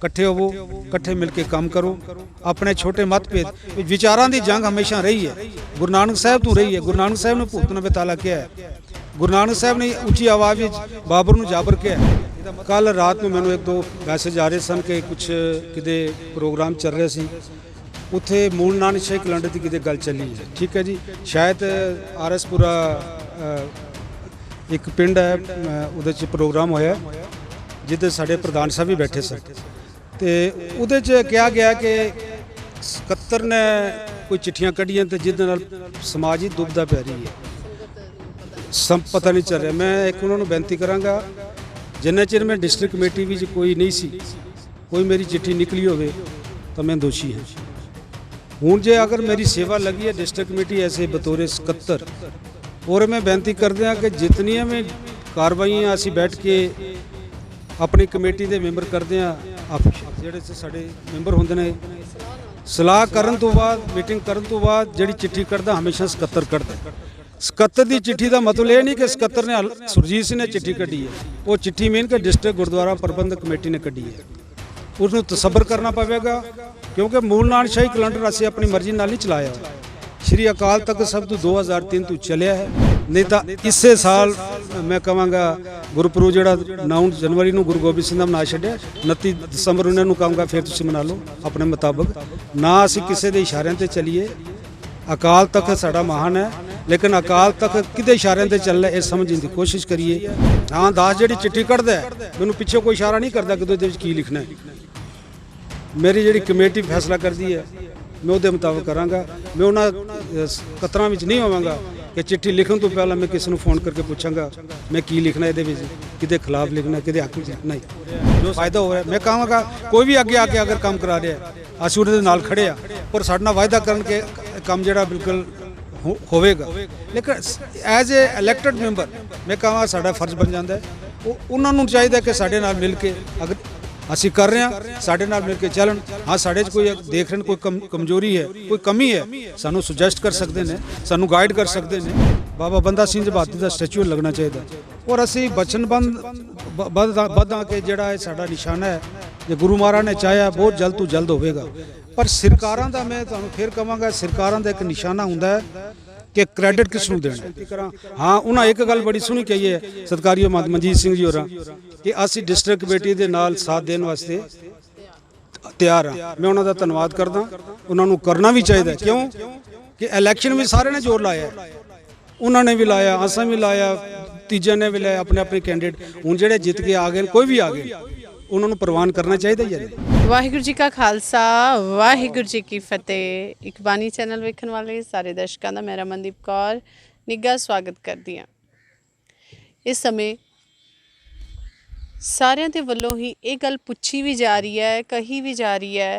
इकट्ठे होवो, इकट्ठे मिल के काम करो। अपने छोटे मतभेद विचारां दी जंग हमेशा रही है, गुरु नानक साहब तो रही है। गुरु नानक साहब ने भूत नबे ताला किया है, गुरु नानक साहब ने उच्ची आवाज़ में बाबर नूं जाबर किया है। कल रात में मैनूं एक दो मैसेज आ रहे सन कि कुछ किते प्रोग्राम चल रहे सी, उत्थे मूल नानक शाही कलंडर की किते गल चली है। ठीक है जी, शायद आरएसपुरा एक पिंड है, उहदे च प्रोग्राम होया जिहदे साडे प्रधान साहब भी बैठे सन, तो उहदे च कहा गया कि सकत्तर ने कोई चिट्ठियां कढ़ियां तो जिहदे नाल समाज ही दुबदा पै रही है, पता नहीं चल रहा। मैं एक उन्होंने बेनती करांगा, जिन्ना चिर मैं डिस्ट्रिक्ट कमेटी भी कोई नहीं सी, कोई मेरी चिट्ठी निकली होवे तो मैं दोषी हाँ। हूँ जे अगर मेरी सेवा लगी है डिस्ट्रिक्ट कमेटी ऐसे बतौरे सकत्तर, और मैं बेनती करते हैं कि जितनियां भी कार्रवाइयां असी बैठ के अपनी कमेटी के मैंबर करते हैं, ਜਿਹੜੇ ਸਾਡੇ ਮੈਂਬਰ ਹੁੰਦੇ ਨੇ ਸਲਾਹ ਕਰਨ ਤੋਂ ਬਾਅਦ, ਮੀਟਿੰਗ ਕਰਨ ਤੋਂ ਬਾਅਦ ਜਿਹੜੀ ਚਿੱਠੀ ਕੱਢਦਾ ਹਮੇਸ਼ਾ 77 ਕੱਢਦਾ। 77 ਦੀ ਚਿੱਠੀ ਦਾ ਮਤਲਬ ਇਹ ਨਹੀਂ ਕਿ 77 ਨੇ ਸੁਰਜੀਤ ਸਿੰਘ ਨੇ ਚਿੱਠੀ ਕੱਢੀ ਹੈ, ਉਹ ਚਿੱਠੀ ਮੇਨ ਕਿ ਡਿਸਟ੍ਰਿਕਟ ਗੁਰਦੁਆਰਾ ਪ੍ਰਬੰਧਕ ਕਮੇਟੀ ਨੇ ਕੱਢੀ ਹੈ। उसनूं तसब्बर करना पवेगा, क्योंकि मूल नानक शाही कलंडर असीं अपनी मर्जी नाल नहीं चलाया। श्री अकाल तख्त साहिब तो 2003 तो चलिया है, नहीं तो इसे साल मैं कहांगा गुरपुरब जिहड़ा 9 जनवरी नूं गुरु गोबिंद सिंह दा मना छड्डिया, 29 दसंबर उन्हां नूं कहांगा फिर तुसीं मना लो अपने मुताबिक। ना असीं किसी दे इशारिਆਂ ते चलीए। अकाल तख्त साडा महान है, लेकिन अकाल तख्त किदे इशारिਆਂ ते चल रहा है समझने की कोशिश करिए। हाँ, दास जिहड़ी चिट्ठी कढ़दा है मैनूं पिछे कोई इशारा नहीं करता कि इहदे विच की लिखना है। मेरी जिहड़ी कमेटी फैसला करती है मैं उहदे मुताबिक करांगा। मैं उन्हां कतरां विच नहीं होवांगा कि चिट्ठी लिखण तो पहला मैं किसी नूं फोन करके पूछांगा मैं की लिखना, इहदे विच किहदे खिलाफ लिखना, किहदे हक विच लिखना। जो फायदा हो रहा है मैं कहांगा कोई भी अगे आके अगर काम करा रहा है असीं उहदे नाल खड़े आ, पर साडे नाल वायदा करन के काम जिहड़ा बिल्कुल होवेगा। लेकिन एज ए इलैक्टेड मैंबर मैं कहां साडा फर्ज बन जाता है, उन्हां नूं चाहीदा कि साडे नाल मिल के अगर असीं कर रहे हैं साडे नाल मिल के चलन। हाँ, साडे च कोई देख रहे कोई कमजोरी है, कोई कमी है, सानू सुजैसट कर सकते हैं, सानू गाइड कर सकते हैं। बाबा बंदा सिंह बहादुर का स्टैचू लगना चाहिए, और असीं वचनबंद बद के जिहड़ा है साडा निशाना है, जो गुरु महाराज ने चाहया बहुत जल्द तो जल्द होवेगा। पर सरकारां दा मैं तुहानूं फिर कहांगा, सरकारां दा एक निशाना हुंदा है कि क्रेडिट किसनूं देना। हाँ, उन्हें एक गल बड़ी सोहनी कही है सत्कारयोग मनजीत सिंह जी होरां कि असीं डिस्ट्रिक्ट कमेटी दे नाल साथ देण वास्ते तैयार हाँ। मैं उन्हां दा धन्नवाद करदा, उन्हां नूं करना भी चाहिए। क्यों कि इलैक्शन में सारे ने जोर लाया, उन्होंने भी लाया, असां भी लाया, तीजे ने भी लाया अपने अपने कैंडिडेट। हुण जिहड़े जित के आ गए कोई भी आ गए उन्होंने प्रवान करना चाहिए या नहीं। वाहिगुरू जी का खालसा वाहिगुरू जी की फतेह। इकबानी चैनल वेखण वाले सारे दर्शकों का मैं रमनदीप कौर निੱਘਾ स्वागत करती हाँ। इस समय सारिਆਂ ਦੇ ਵੱਲੋਂ ही ਇਹ ਗੱਲ ਪੁੱਛੀ भी जा रही है, कही भी जा रही है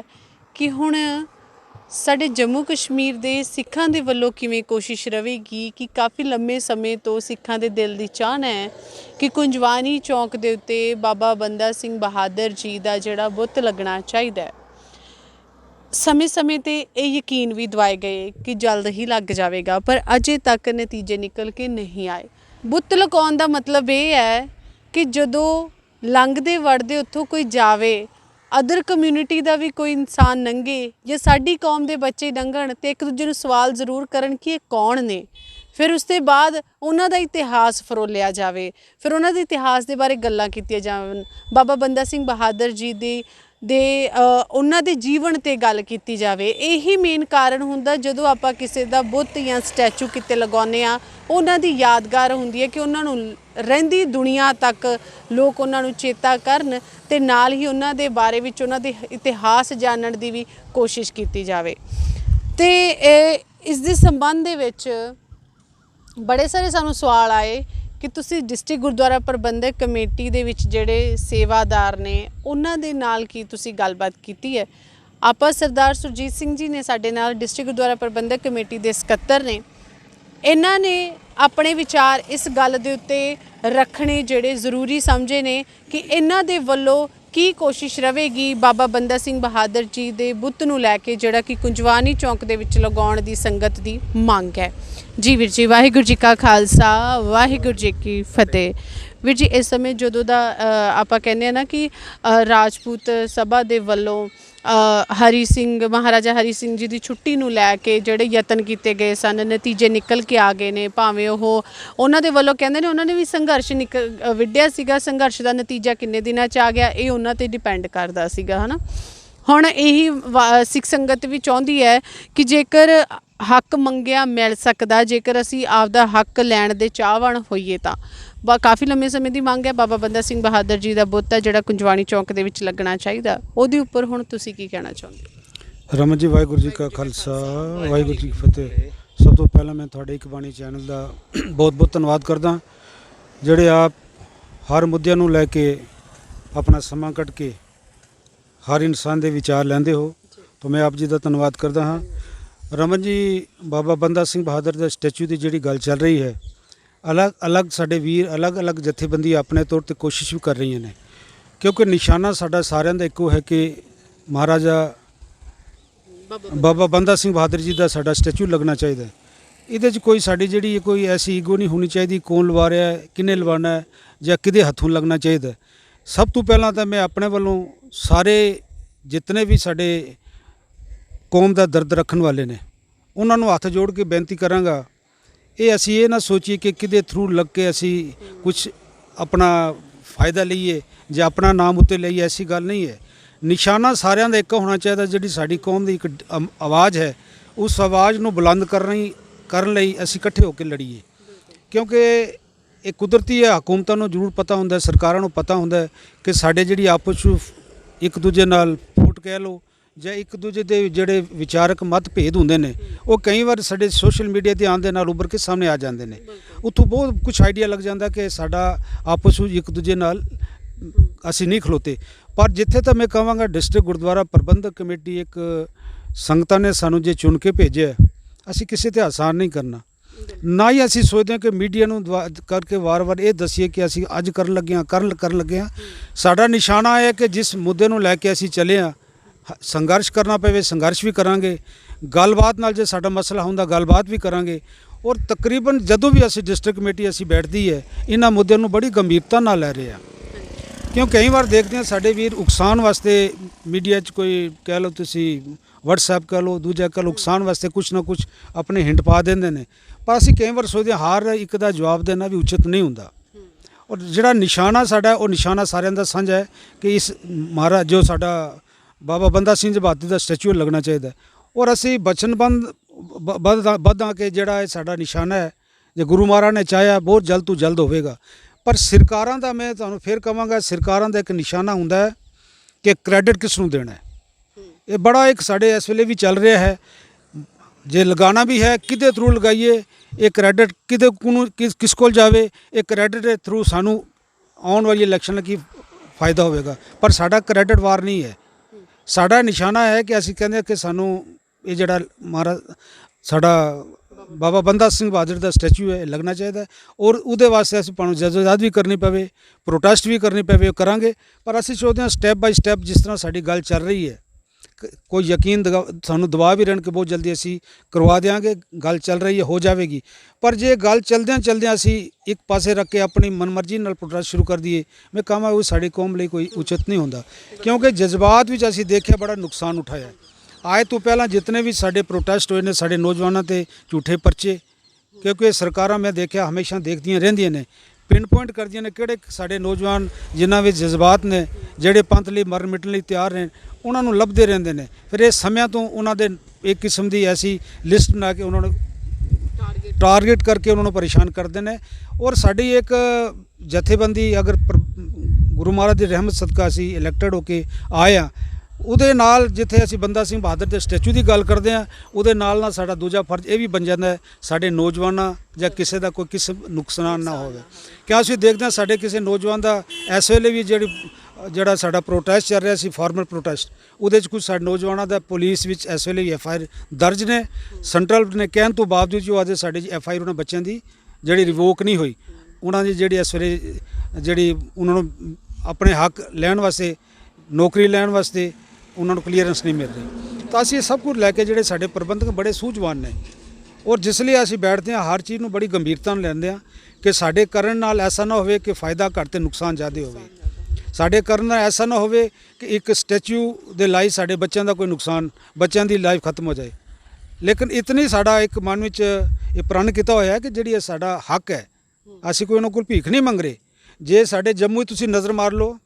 कि हुण ਸਾਡੇ जम्मू कश्मीर ਦੇ सिखां ਦੇ ਵੱਲੋਂ ਕਿਵੇਂ कोशिश रहेगी कि काफ़ी लंबे समय तो सिखां ਦੇ दिल ਦੀ ਚਾਹਨਾ है कि कुंजवानी चौक ਦੇ ਉੱਤੇ बाबा बंदा सिंह बहादुर जी ਦਾ ਜਿਹੜਾ ਬੁੱਤ ਲੱਗਣਾ ਚਾਹੀਦਾ ਹੈ। समय समय ਤੇ ਇਹ ਯਕੀਨ ਵੀ ਦਿਵਾਏ ਗਏ ਕਿ ਜਲਦ ਹੀ ਲੱਗ ਜਾਵੇਗਾ, पर ਅਜੇ ਤੱਕ ਨਤੀਜੇ ਨਿਕਲ ਕੇ ਨਹੀਂ ਆਏ। ਬੁੱਤ ਲਗਾਉਣ ਦਾ ਮਤਲਬ ਇਹ ਹੈ ਕਿ ਜਦੋਂ ਲੰਘਦੇ ਵੜਦੇ ਉੱਥੋਂ ਕੋਈ ਜਾਵੇ, अदर कम्यूनिटी का भी कोई इंसान लंघे या साडी कौम के बच्चे लंघण तो एक दूजे सवाल जरूर करन कि ये कौन ने। फिर उसके बाद उन्हों का इतिहास फरोलिया जाए, फिर उन्हों के इतिहास के बारे गल्लां कीतियां जावन, बाबा बंदा सिंह बहादुर जी उन्हों के जीवन ते गल की जाए। यही मेन कारण हुंदा जदों आपां किसी का बुत या स्टैचू किते लगाउने आ, उन्हों की यादगार हुंदी है कि उन्होंने रहिंदी दुनिया तक लोग उन्होंने चेता करन ते नाल ही उन्हों के बारे विच उन्हों दे इतिहास जानने की भी कोशिश की जाए। ते इस दे संबंध दे विच बड़े सारे सानूं सवाल आए कि तुसी डिस्ट्रिक्ट गुरुद्वारा प्रबंधक कमेटी दे विच जिहड़े सेवादार ने उन्हां दे नाल की तुसी गलबात कीती है। आपा सरदार सुरजीत सिंह जी ने साडे नाल डिस्ट्रिक्ट गुरुद्वारा प्रबंधक कमेटी दे सकत्तर ने, इन्हां ने अपने विचार इस गल दे उत्ते रखने जिहड़े जरूरी समझे ने कि इन्हां दे वल्लों ਕੀ ਕੋਸ਼ਿਸ਼ ਰਹੇਗੀ ਬਾਬਾ ਬੰਦਾ ਸਿੰਘ ਬਹਾਦਰ ਜੀ ਦੇ ਬੁੱਤ ਨੂੰ ਲੈ ਕੇ, ਜਿਹੜਾ ਕਿ ਕੁੰਜਵਾਨੀ ਚੌਂਕ ਦੇ ਵਿੱਚ ਲਗਾਉਣ ਦੀ ਸੰਗਤ ਦੀ ਮੰਗ ਹੈ। ਜੀ ਵੀਰ ਜੀ, ਵਾਹਿਗੁਰੂ ਜੀ ਕਾ ਖਾਲਸਾ, ਵਾਹਿਗੁਰੂ ਜੀ ਕੀ ਫਤਿਹ। ਵੀਰ ਜੀ, ਇਸ ਸਮੇਂ ਜਦੋਂ ਦਾ ਆਪਾਂ ਕਹਿੰਦੇ ਆ ਨਾ ਕਿ ਰਾਜਪੂਤ ਸਭਾ ਦੇ ਵੱਲੋਂ ਹਰੀ ਸਿੰਘ, ਮਹਾਰਾਜਾ ਹਰੀ ਸਿੰਘ ਜੀ ਦੀ ਛੁੱਟੀ ਨੂੰ ਲੈ ਕੇ ਜਿਹੜੇ ਯਤਨ ਕੀਤੇ ਗਏ ਸਨ, ਨਤੀਜੇ ਨਿਕਲ ਕੇ ਆ ਗਏ ਨੇ। ਭਾਵੇਂ ਉਹ ਉਹਨਾਂ ਦੇ ਵੱਲੋਂ ਕਹਿੰਦੇ ਨੇ ਉਹਨਾਂ ਨੇ ਵੀ ਸੰਘਰਸ਼ ਵਿੱਢਿਆ ਸੀਗਾ, ਸੰਘਰਸ਼ ਦਾ ਨਤੀਜਾ ਕਿੰਨੇ ਦਿਨਾਂ 'ਚ ਆ ਗਿਆ ਇਹ ਉਹਨਾਂ 'ਤੇ ਡਿਪੈਂਡ ਕਰਦਾ ਸੀਗਾ, ਹੈ ਨਾ। ਹੁਣ ਇਹੀ ਸਿੱਖ ਸੰਗਤ ਵੀ ਚਾਹੁੰਦੀ ਹੈ ਕਿ ਜੇਕਰ ਹੱਕ ਮੰਗਿਆ ਮਿਲ ਸਕਦਾ, ਜੇਕਰ ਅਸੀਂ ਆਪਦਾ ਹੱਕ ਲੈਣ ਦੇ ਚਾਹਵਾਨ ਹੋਈਏ ਤਾਂ ਕਾਫੀ ਲੰਮੇ ਸਮੇਂ ਦੀ ਮੰਗ ਹੈ ਬਾਬਾ ਬੰਦਾ ਸਿੰਘ ਬਹਾਦਰ ਜੀ ਦਾ ਬੁੱਤ ਹੈ ਜਿਹੜਾ ਕੁੰਜਵਾਨੀ ਚੌਂਕ ਦੇ ਵਿੱਚ ਲੱਗਣਾ ਚਾਹੀਦਾ। ਉਹਦੇ ਉੱਪਰ ਹੁਣ ਤੁਸੀਂ ਕੀ ਕਹਿਣਾ ਚਾਹੁੰਦੇ? ਰਮਨ ਜੀ, ਵਾਹਿਗੁਰੂ ਜੀ ਕਾ ਖਾਲਸਾ, ਵਾਹਿਗੁਰੂ ਜੀ ਕੀ ਫਤਿਹ। ਸਭ ਤੋਂ ਪਹਿਲਾਂ ਮੈਂ ਤੁਹਾਡੇ ਇੱਕ ਬਾਣੀ ਚੈਨਲ ਦਾ ਬਹੁਤ ਬਹੁਤ ਧੰਨਵਾਦ ਕਰਦਾ, ਜਿਹੜੇ ਆਪ ਹਰ ਮੁੱਦਿਆਂ ਨੂੰ ਲੈ ਕੇ ਆਪਣਾ ਸਮਾਂ ਕੱਢ ਕੇ ਹਰ ਇਨਸਾਨ ਦੇ ਵਿਚਾਰ ਲੈਂਦੇ ਹੋ, ਤਾਂ ਮੈਂ ਆਪ ਜੀ ਦਾ ਧੰਨਵਾਦ ਕਰਦਾ ਹਾਂ। ਰਮਨ ਜੀ, ਬਾਬਾ ਬੰਦਾ ਸਿੰਘ ਬਹਾਦਰ ਦੇ ਸਟੈਚੂ ਦੀ ਜਿਹੜੀ ਗੱਲ ਚੱਲ ਰਹੀ ਹੈ, ਅਲੱਗ ਸਾਡੇ ਵੀਰ ਅਲੱਗ ਜਥੇਬੰਦੀ ਆਪਣੇ ਤੌਰ 'ਤੇ ਕੋਸ਼ਿਸ਼ ਵੀ ਕਰ ਰਹੀਆਂ ਨੇ, ਕਿਉਂਕਿ ਨਿਸ਼ਾਨਾ ਸਾਡਾ ਸਾਰਿਆਂ ਦਾ ਇੱਕੋ ਹੈ ਕਿ ਮਹਾਰਾਜਾ ਬਾਬਾ ਬੰਦਾ ਸਿੰਘ ਬਹਾਦਰ ਜੀ ਦਾ ਸਾਡਾ ਸਟੈਚੂ ਲੱਗਣਾ ਚਾਹੀਦਾ। ਇਹਦੇ 'ਚ ਕੋਈ ਸਾਡੀ ਜਿਹੜੀ ਕੋਈ ਐਸੀ ਈਗੋ ਨਹੀਂ ਹੋਣੀ ਚਾਹੀਦੀ, ਕੌਣ ਲਵਾ ਰਿਹਾ ਹੈ, ਕਿੰਨੇ ਲਵਾਉਣਾ ਹੈ, ਜਾਂ ਕਿਹਦੇ ਹੱਥੋਂ ਲੱਗਣਾ ਚਾਹੀਦਾ। ਸਭ ਤੋਂ ਪਹਿਲਾਂ ਤਾਂ ਮੈਂ ਆਪਣੇ ਵੱਲੋਂ ਸਾਰੇ ਜਿਤਨੇ ਵੀ ਸਾਡੇ ਕੌਮ ਦਾ ਦਰਦ ਰੱਖਣ ਵਾਲੇ ਨੇ ਉਹਨਾਂ ਨੂੰ ਹੱਥ ਜੋੜ ਕੇ ਬੇਨਤੀ ਕਰਾਂਗਾ, ਅਸੀਂ ਇਹ ਨਾ ਸੋਚੀਏ ਕਿ ਕਿਹਦੇ ਥਰੂ ਲੱਗ ਕੇ ਅਸੀਂ ਕੁਝ ਆਪਣਾ ਫਾਇਦਾ ਲਈਏ ਜਾਂ ਆਪਣਾ ਨਾਮ ਉੱਤੇ ਲਈਏ, ਐਸੀ ਗੱਲ ਨਹੀਂ ਹੈ। ਨਿਸ਼ਾਨਾ ਸਾਰਿਆਂ ਦਾ ਇੱਕ ਹੋਣਾ ਚਾਹੀਦਾ। ਜਿਹੜੀ ਸਾਡੀ ਕੌਮ ਦੀ ਇੱਕ ਆਵਾਜ਼ ਹੈ, ਉਸ ਆਵਾਜ਼ ਨੂੰ ਬੁਲੰਦ ਕਰਨ ਲਈ ਅਸੀਂ ਇਕੱਠੇ ਹੋ ਕੇ ਲੜੀਏ, ਕਿਉਂਕਿ ਇਹ ਕੁਦਰਤੀ ਹੈ। ਹਕੂਮਤਾਂ ਨੂੰ ਜ਼ਰੂਰ ਪਤਾ ਹੁੰਦਾ, ਸਰਕਾਰਾਂ ਨੂੰ ਪਤਾ ਹੁੰਦਾ ਕਿ ਸਾਡੇ ਜਿਹੜੀ ਆਪਸ ਵਿੱਚ ਇੱਕ ਦੂਜੇ ਨਾਲ ਫੁੱਟ ਕਹਿ ਲਓ ਜਾਂ ਇੱਕ ਦੂਜੇ ਦੇ ਜਿਹੜੇ ਵਿਚਾਰਕ ਮਤਭੇਦ ਹੁੰਦੇ ਨੇ, ਉਹ ਕਈ ਵਾਰ ਸਾਡੇ ਸੋਸ਼ਲ ਮੀਡੀਆ 'ਤੇ ਆਉਣ ਦੇ ਨਾਲ ਉੱਭਰ ਕੇ ਸਾਹਮਣੇ ਆ ਜਾਂਦੇ ਨੇ। ਉੱਥੋਂ ਬਹੁਤ ਕੁਝ ਆਈਡੀਆ ਲੱਗ ਜਾਂਦਾ ਕਿ ਸਾਡਾ ਆਪਸ ਵਿੱਚ ਇੱਕ ਦੂਜੇ ਨਾਲ ਅਸੀਂ ਨਹੀਂ ਖਲੋਤੇ। ਪਰ ਜਿੱਥੇ ਤਾਂ ਮੈਂ ਕਹਾਂਗਾ, ਡਿਸਟ੍ਰਿਕਟ ਗੁਰਦੁਆਰਾ ਪ੍ਰਬੰਧਕ ਕਮੇਟੀ ਇੱਕ ਸੰਗਤਾਂ ਨੇ ਸਾਨੂੰ ਜੇ ਚੁਣ ਕੇ ਭੇਜਿਆ, ਅਸੀਂ ਕਿਸੇ 'ਤੇ ਆਸਾਨ ਨਹੀਂ ਕਰਨਾ। ਨਾ ਹੀ ਅਸੀਂ ਸੋਚਦੇ ਹਾਂ ਕਿ ਮੀਡੀਆ ਨੂੰ ਕਰਕੇ ਵਾਰ-ਵਾਰ ਇਹ ਦੱਸੀਏ ਕਿ ਅਸੀਂ ਅੱਜ ਕਰਨ ਲੱਗੇ ਹਾਂ, ਕਰਨ ਲੱਗੇ ਹਾਂ। ਸਾਡਾ ਨਿਸ਼ਾਨਾ ਹੈ ਕਿ ਜਿਸ ਮੁੱਦੇ ਨੂੰ ਲੈ ਕੇ ਅਸੀਂ ਚੱਲੇ ਹਾਂ, ਸੰਘਰਸ਼ ਕਰਨਾ ਪਵੇ ਸੰਘਰਸ਼ ਵੀ ਕਰਾਂਗੇ, ਗੱਲਬਾਤ ਨਾਲ ਜੇ ਸਾਡਾ ਮਸਲਾ ਹੁੰਦਾ ਗੱਲਬਾਤ ਵੀ ਕਰਾਂਗੇ। ਔਰ ਤਕਰੀਬਨ ਜਦੋਂ ਵੀ ਅਸੀਂ ਡਿਸਟ੍ਰਿਕਟ ਕਮੇਟੀ ਅਸੀਂ ਬੈਠਦੀ ਹੈ, ਇਹਨਾਂ ਮੁੱਦਿਆਂ ਨੂੰ ਬੜੀ ਗੰਭੀਰਤਾ ਨਾਲ ਲੈ ਰਹੇ ਹਾਂ, ਕਿਉਂ ਕਈ ਵਾਰ ਦੇਖਦੇ ਹਾਂ ਸਾਡੇ ਵੀਰ ਉਕਸਾਉਣ ਵਾਸਤੇ ਮੀਡੀਆ 'ਚ ਕੋਈ ਕਹਿ ਲਓ, ਤੁਸੀਂ WhatsApp ਕਹਿ ਲਓ, ਦੂਜਾ ਕਹਿ ਲਓ, ਉਕਸਾਉਣ ਵਾਸਤੇ ਕੁਛ ਨਾ ਕੁਛ ਆਪਣੇ ਹਿੰਟ ਪਾ ਦਿੰਦੇ ਨੇ। ਪਰ ਅਸੀਂ ਕਈ ਵਾਰ ਸੋਚਦੇ ਹਾਂ ਹਰ ਇੱਕ ਦਾ ਜਵਾਬ ਦੇਣਾ ਵੀ ਉਚਿਤ ਨਹੀਂ ਹੁੰਦਾ। ਔਰ ਜਿਹੜਾ ਨਿਸ਼ਾਨਾ ਸਾਡਾ, ਉਹ ਨਿਸ਼ਾਨਾ ਸਾਰਿਆਂ ਦਾ ਸਾਂਝਾ ਹੈ ਕਿ ਇਸ ਮਹਾਰਾਜ ਜੋ ਸਾਡਾ ਬਾਬਾ ਬੰਦਾ ਸਿੰਘ ਬਹਾਦਰ ਦਾ ਸਟੈਚੂ ਲੱਗਣਾ ਚਾਹੀਦਾ। ਔਰ ਅਸੀਂ ਬਚਨਬੱਧ ਹਾਂ ਕਿ ਜਿਹੜਾ ਇਹ ਸਾਡਾ ਨਿਸ਼ਾਨਾ ਹੈ, ਜੇ ਗੁਰੂ ਮਹਾਰਾਜ ਨੇ ਚਾਹਿਆ ਬਹੁਤ ਜਲਦ ਤੋਂ ਜਲਦ ਹੋਵੇਗਾ। ਪਰ ਸਰਕਾਰਾਂ ਦਾ, ਮੈਂ ਤੁਹਾਨੂੰ ਫਿਰ ਕਹਾਂਗਾ, ਸਰਕਾਰਾਂ ਦਾ ਇੱਕ ਨਿਸ਼ਾਨਾ ਹੁੰਦਾ ਹੈ ਕਿ ਕ੍ਰੈਡਿਟ ਕਿਸ ਨੂੰ ਦੇਣਾ ਹੈ। ਇਹ ਬੜਾ ਇੱਕ ਸਾਡੇ ਇਸ ਵੇਲੇ ਵੀ ਚੱਲ ਰਿਹਾ ਹੈ, ਜੇ ਲਗਾਉਣਾ ਵੀ ਹੈ ਕਿਹਦੇ ਥਰੂ ਲਗਾਈਏ, ਇਹ ਕ੍ਰੈਡਿਟ ਕਿਸ ਕੋਲ ਜਾਵੇ, ਇਹ ਕ੍ਰੈਡਿਟ ਦੇ ਥਰੂ ਸਾਨੂੰ ਆਉਣ ਵਾਲੀ ਇਲੈਕਸ਼ਨ ਕੀ ਫਾਇਦਾ ਹੋਵੇਗਾ। ਪਰ ਸਾਡਾ ਕ੍ਰੈਡਿਟ ਵਾਰ ਨਹੀਂ ਹੈ। ਸਾਡਾ ਨਿਸ਼ਾਨਾ ਹੈ ਕਿ ਅਸੀਂ ਕਹਿੰਦੇ ਕਿ ਸਾਨੂੰ ਇਹ ਜਿਹੜਾ ਮਹਾਰਾਜ ਸਾਡਾ ਬਾਬਾ ਬੰਦਾ ਸਿੰਘ ਬਹਾਦਰ ਦਾ ਸਟੈਚੂ ਹੈ, ਇਹ ਲੱਗਣਾ ਚਾਹੀਦਾ। ਔਰ ਉਹਦੇ ਵਾਸਤੇ ਅਸੀਂ ਭਾਵੇਂ ਜਦੋਜਹਿਦ ਵੀ ਕਰਨੀ ਪਵੇ, ਪ੍ਰੋਟੈਸਟ ਵੀ ਕਰਨੀ ਪਵੇ, ਉਹ ਕਰਾਂਗੇ। ਪਰ ਅਸੀਂ ਸੋਚਦੇ ਹਾਂ ਸਟੈਪ ਬਾਈ ਸਟੈਪ, ਜਿਸ ਤਰ੍ਹਾਂ ਸਾਡੀ ਗੱਲ ਚੱਲ ਰਹੀ ਹੈ, ਕੋਈ ਯਕੀਨ ਸਾਨੂੰ ਦਬਾਅ ਵੀ ਰਹਿਣ ਕਿ ਬਹੁਤ ਜਲਦੀ ਅਸੀਂ ਕਰਵਾ ਦਿਆਂਗੇ, ਗੱਲ ਚੱਲ ਰਹੀ ਹੈ, ਹੋ ਜਾਵੇਗੀ। ਪਰ ਜੇ ਗੱਲ ਚਲਦਿਆਂ ਅਸੀਂ ਇੱਕ ਪਾਸੇ ਰੱਖ ਕੇ ਆਪਣੀ ਮਨਮਰਜ਼ੀ ਨਾਲ ਪ੍ਰੋਟੈਸਟ ਸ਼ੁਰੂ ਕਰ ਦਈਏ, ਮੈਂ ਕਹਾਂ ਉਹ ਸਾਡੀ ਕੌਮ ਲਈ ਕੋਈ ਉਚਿਤ ਨਹੀਂ ਹੁੰਦਾ, ਕਿਉਂਕਿ ਜਜ਼ਬਾਤ ਵਿੱਚ ਅਸੀਂ ਦੇਖਿਆ ਬੜਾ ਨੁਕਸਾਨ ਉਠਾਇਆ। ਅੱਜ ਤੋਂ ਪਹਿਲਾਂ ਜਿਤਨੇ ਵੀ ਸਾਡੇ ਪ੍ਰੋਟੈਸਟ ਹੋਏ ਨੇ, ਸਾਡੇ ਨੌਜਵਾਨਾਂ 'ਤੇ ਝੂਠੇ ਪਰਚੇ, ਕਿਉਂਕਿ ਸਰਕਾਰਾਂ ਮੈਂ ਦੇਖਿਆ ਹਮੇਸ਼ਾ ਦੇਖਦੀਆਂ ਰਹਿੰਦੀਆਂ ਨੇ, ਪਿੰਨ ਪੁਆਇੰਟ ਕਰਦੀਆਂ ਨੇ ਕਿਹੜੇ ਸਾਡੇ ਨੌਜਵਾਨ ਜਿਨ੍ਹਾਂ ਵਿੱਚ ਜਜ਼ਬਾਤ ਨੇ, ਜਿਹੜੇ ਪੰਥ ਲਈ ਮਰਨ ਮਿਟਣ ਲਈ ਤਿਆਰ ਨੇ, ਉਹਨਾਂ ਨੂੰ ਲੱਭਦੇ ਰਹਿੰਦੇ ਨੇ। ਫਿਰ ਇਹ ਸਮਿਆਂ ਤੋਂ ਉਹਨਾਂ ਦੇ ਇੱਕ ਕਿਸਮ ਦੀ ਐਸੀ ਲਿਸਟ ਬਣਾ ਕੇ ਉਹਨਾਂ ਨੂੰ ਟਾਰਗੇਟ ਕਰਕੇ ਉਹਨਾਂ ਨੂੰ ਪਰੇਸ਼ਾਨ ਕਰਦੇ ਨੇ। ਔਰ ਸਾਡੀ ਇੱਕ ਜਥੇਬੰਦੀ ਅਗਰ ਗੁਰੂ ਮਹਾਰਾਜ ਦੀ ਰਹਿਮਤ ਸਦਕਾ ਅਸੀਂ ਇਲੈਕਟਡ ਹੋ ਕੇ ਆਏ ਹਾਂ, ਉਹਦੇ ਨਾਲ ਜਿੱਥੇ ਅਸੀਂ ਬੰਦਾ ਸਿੰਘ ਬਹਾਦਰ ਦੇ ਸਟੈਚੂ ਦੀ ਗੱਲ ਕਰਦੇ ਹਾਂ, ਉਹਦੇ ਨਾਲ ਸਾਡਾ ਦੂਜਾ ਫਰਜ਼ ਇਹ ਵੀ ਬਣ ਜਾਂਦਾ ਹੈ ਸਾਡੇ ਨੌਜਵਾਨਾਂ ਜਾਂ ਕਿਸੇ ਦਾ ਕੋਈ ਨੁਕਸਾਨ ਨਾ ਹੋਵੇ। ਕਿਉਂ ਅਸੀਂ ਦੇਖਦੇ ਹਾਂ ਸਾਡੇ ਕਿਸੇ ਨੌਜਵਾਨ ਦਾ ਇਸ ਵੇਲੇ ਵੀ ਜਿਹੜਾ ਸਾਡਾ ਪ੍ਰੋਟੈਸਟ ਚੱਲ ਰਿਹਾ ਸੀ, ਫਾਰਮਲ ਪ੍ਰੋਟੈਸਟ, ਉਹਦੇ 'ਚ ਕੁਝ ਸਾਡੇ ਨੌਜਵਾਨਾਂ ਦਾ ਪੁਲਿਸ ਵਿੱਚ ਇਸ ਵੇਲੇ ਵੀ FIR ਦਰਜ ਨੇ। ਸੈਂਟਰਲ ਨੇ ਕਹਿਣ ਤੋਂ ਬਾਵਜੂਦ ਜੋ ਅੱਜ ਸਾਡੇ FIR ਉਹਨਾਂ ਬੱਚਿਆਂ ਦੀ ਜਿਹੜੀ ਰਿਵੋਕ ਨਹੀਂ ਹੋਈ, ਉਹਨਾਂ ਦੀ ਜਿਹੜੀ ਇਸ ਵੇਲੇ ਜਿਹੜੀ ਉਹਨਾਂ ਨੂੰ ਆਪਣੇ ਹੱਕ ਲੈਣ ਵਾਸਤੇ ਨੌਕਰੀ ਲੈਣ ਵਾਸਤੇ ਉਹਨਾਂ ਨੂੰ ਕਲੀਅਰੈਂਸ ਨਹੀਂ ਮਿਲ ਰਹੀ। ਤਾਂ ਅਸੀਂ ਇਹ ਸਭ ਕੁਝ ਲੈ ਕੇ ਜਿਹੜੇ ਸਾਡੇ ਪ੍ਰਬੰਧਕ ਬੜੇ ਸੂਝਵਾਨ ਨੇ, ਔਰ ਜਿਸ ਲਈ ਅਸੀਂ ਬੈਠਦੇ ਹਾਂ ਹਰ ਚੀਜ਼ ਨੂੰ ਬੜੀ ਗੰਭੀਰਤਾ ਨਾਲ ਲੈਂਦੇ ਹਾਂ ਕਿ ਸਾਡੇ ਕਰਨ ਨਾਲ ਐਸਾ ਨਾ ਹੋਵੇ ਕਿ ਫਾਇਦਾ ਘੱਟ ਤੇ ਨੁਕਸਾਨ ਜ਼ਿਆਦਾ ਹੋਵੇ। ਸਾਡੇ ਕਰਨ ਨਾਲ ਐਸਾ ਨਾ ਹੋਵੇ ਕਿ ਇੱਕ ਸਟੈਚੂ ਦੇ ਲਈ ਸਾਡੇ ਬੱਚਿਆਂ ਦਾ ਕੋਈ ਨੁਕਸਾਨ, ਬੱਚਿਆਂ ਦੀ ਲਾਈਫ ਖਤਮ ਹੋ ਜਾਏ। ਲੇਕਿਨ ਇਤਨੀ ਸਾਡਾ ਇੱਕ ਮਨ ਵਿੱਚ ਇਹ ਪ੍ਰਣ ਕੀਤਾ ਹੋਇਆ ਕਿ ਜਿਹੜੀ ਇਹ ਸਾਡਾ ਹੱਕ ਹੈ, ਅਸੀਂ ਕੋਈ ਉਹਨਾਂ ਕੋਲ ਭੀਖ ਨਹੀਂ ਮੰਗ ਰਹੇ। ਜੇ ਸਾਡੇ ਜੰਮੂ 'ਚ ਤੁਸੀਂ ਨਜ਼ਰ ਮਾਰ ਲਓ,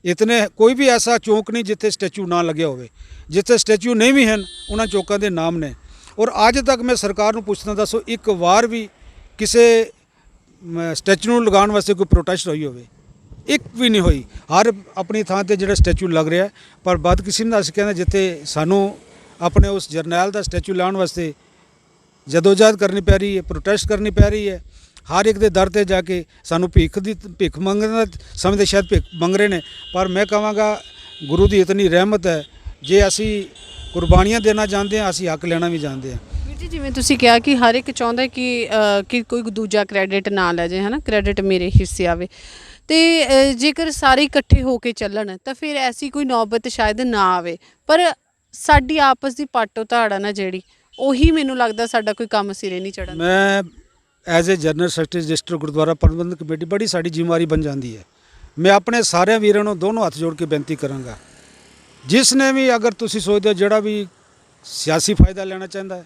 ਇਤਨੇ ਕੋਈ ਵੀ ਐਸਾ ਚੌਂਕ ਨਹੀਂ ਜਿੱਥੇ ਸਟੈਚੂ ਨਾ ਲੱਗਿਆ ਹੋਵੇ। ਜਿੱਥੇ ਸਟੈਚੂ ਨਹੀਂ ਵੀ ਹਨ ਉਹਨਾਂ ਚੌਕਾਂ ਦੇ ਨਾਮ ਨੇ। ਔਰ ਅੱਜ ਤੱਕ ਮੈਂ ਸਰਕਾਰ ਨੂੰ ਪੁੱਛਦਾ, ਦੱਸੋ ਇੱਕ ਵਾਰ ਵੀ ਕਿਸੇ ਸਟੈਚੂ ਨੂੰ ਲਗਾਉਣ ਵਾਸਤੇ ਕੋਈ ਪ੍ਰੋਟੈਸਟ ਹੋਈ ਹੋਵੇ? ਇੱਕ ਵੀ ਨਹੀਂ ਹੋਈ। ਹਰ ਆਪਣੀ ਥਾਂ ਤੇ ਜਿਹੜਾ ਸਟੈਚੂ ਲੱਗ ਰਿਹਾ, ਪਰ ਬਦਕਿਸਮਤੀ ਨਾਲ ਅਸੀਂ ਕਹਿੰਦੇ ਜਿੱਥੇ ਸਾਨੂੰ ਆਪਣੇ ਉਸ ਜਰਨੈਲ ਦਾ ਸਟੈਚੂ ਲਾਉਣ ਵਾਸਤੇ ਜਦੋਜਹਿਦ ਕਰਨੀ ਪੈ ਰਹੀ ਹੈ, ਪ੍ਰੋਟੈਸਟ ਕਰਨੀ ਪੈ ਰਹੀ ਹੈ। ਹਰ ਇੱਕ ਦੇ ਦਰ ਤੇ ਜਾ ਕੇ ਸਾਨੂੰ ਭਿੱਖ ਮੰਗਣ ਦਾ ਸਮਝਦੇ ਸ਼ਾਇਦ ਭਿੱਖ ਮੰਗ ਰਹੇ ਨੇ, ਪਰ ਮੈਂ ਕਹਾਂਗਾ ਗੁਰੂ ਦੀ ਇਤਨੀ ਰਹਿਮਤ ਹੈ, ਜੇ ਅਸੀਂ ਕੁਰਬਾਨੀਆਂ ਦੇਣਾ ਜਾਣਦੇ ਹਾਂ, ਅਸੀਂ ਹੱਕ ਲੈਣਾ ਵੀ ਜਾਣਦੇ ਹਾਂ। ਵੀਰ ਜੀ, ਜਿਵੇਂ ਤੁਸੀਂ ਕਿਹਾ ਕਿ ਹਰ ਇੱਕ ਚਾਹੁੰਦਾ ਕਿ ਕੋਈ ਦੂਜਾ ਕ੍ਰੈਡਿਟ ਨਾ ਲੈ ਜਾਏ, ਹੈ ਨਾ, ਕ੍ਰੈਡਿਟ ਮੇਰੇ ਹਿੱਸੇ ਆਵੇ। ਤੇ ਜੇਕਰ ਸਾਰੇ ਇਕੱਠੇ ਹੋ ਕੇ ਚੱਲਣ ਤਾਂ ਫਿਰ ਐਸੀ ਕੋਈ ਨੌਬਤ ਸ਼ਾਇਦ ਨਾ ਆਵੇ। ਪਰ ਸਾਡੀ ਆਪਸ ਦੀ ਪਾਟੋ ਧਾੜਾ ਨਾ ਜਿਹੜੀ, ਉਹੀ ਮੈਨੂੰ ਲੱਗਦਾ ਸਾਡਾ ਕੋਈ ਕੰਮ ਸਿਰੇ ਨਹੀਂ ਚੜ੍ਹਨ। ਮੈਂ as a general secretary district Gurdwara Prabandhak committee ਬੜੀ ਸਾਡੀ ਜ਼ਿੰਮੇਵਾਰੀ ਬਣ ਜਾਂਦੀ ਹੈ। ਮੈਂ ਆਪਣੇ ਸਾਰਿਆਂ ਵੀਰਾਂ ਨੂੰ ਦੋਨੋਂ ਹੱਥ ਜੋੜ ਕੇ ਬੇਨਤੀ ਕਰਾਂਗਾ, ਜਿਸ ਨੇ ਵੀ ਅਗਰ ਤੁਸੀਂ ਸੋਚਦੇ ਹੋ ਜਿਹੜਾ ਵੀ ਸਿਆਸੀ ਫਾਇਦਾ ਲੈਣਾ ਚਾਹੁੰਦਾ ਹੈ,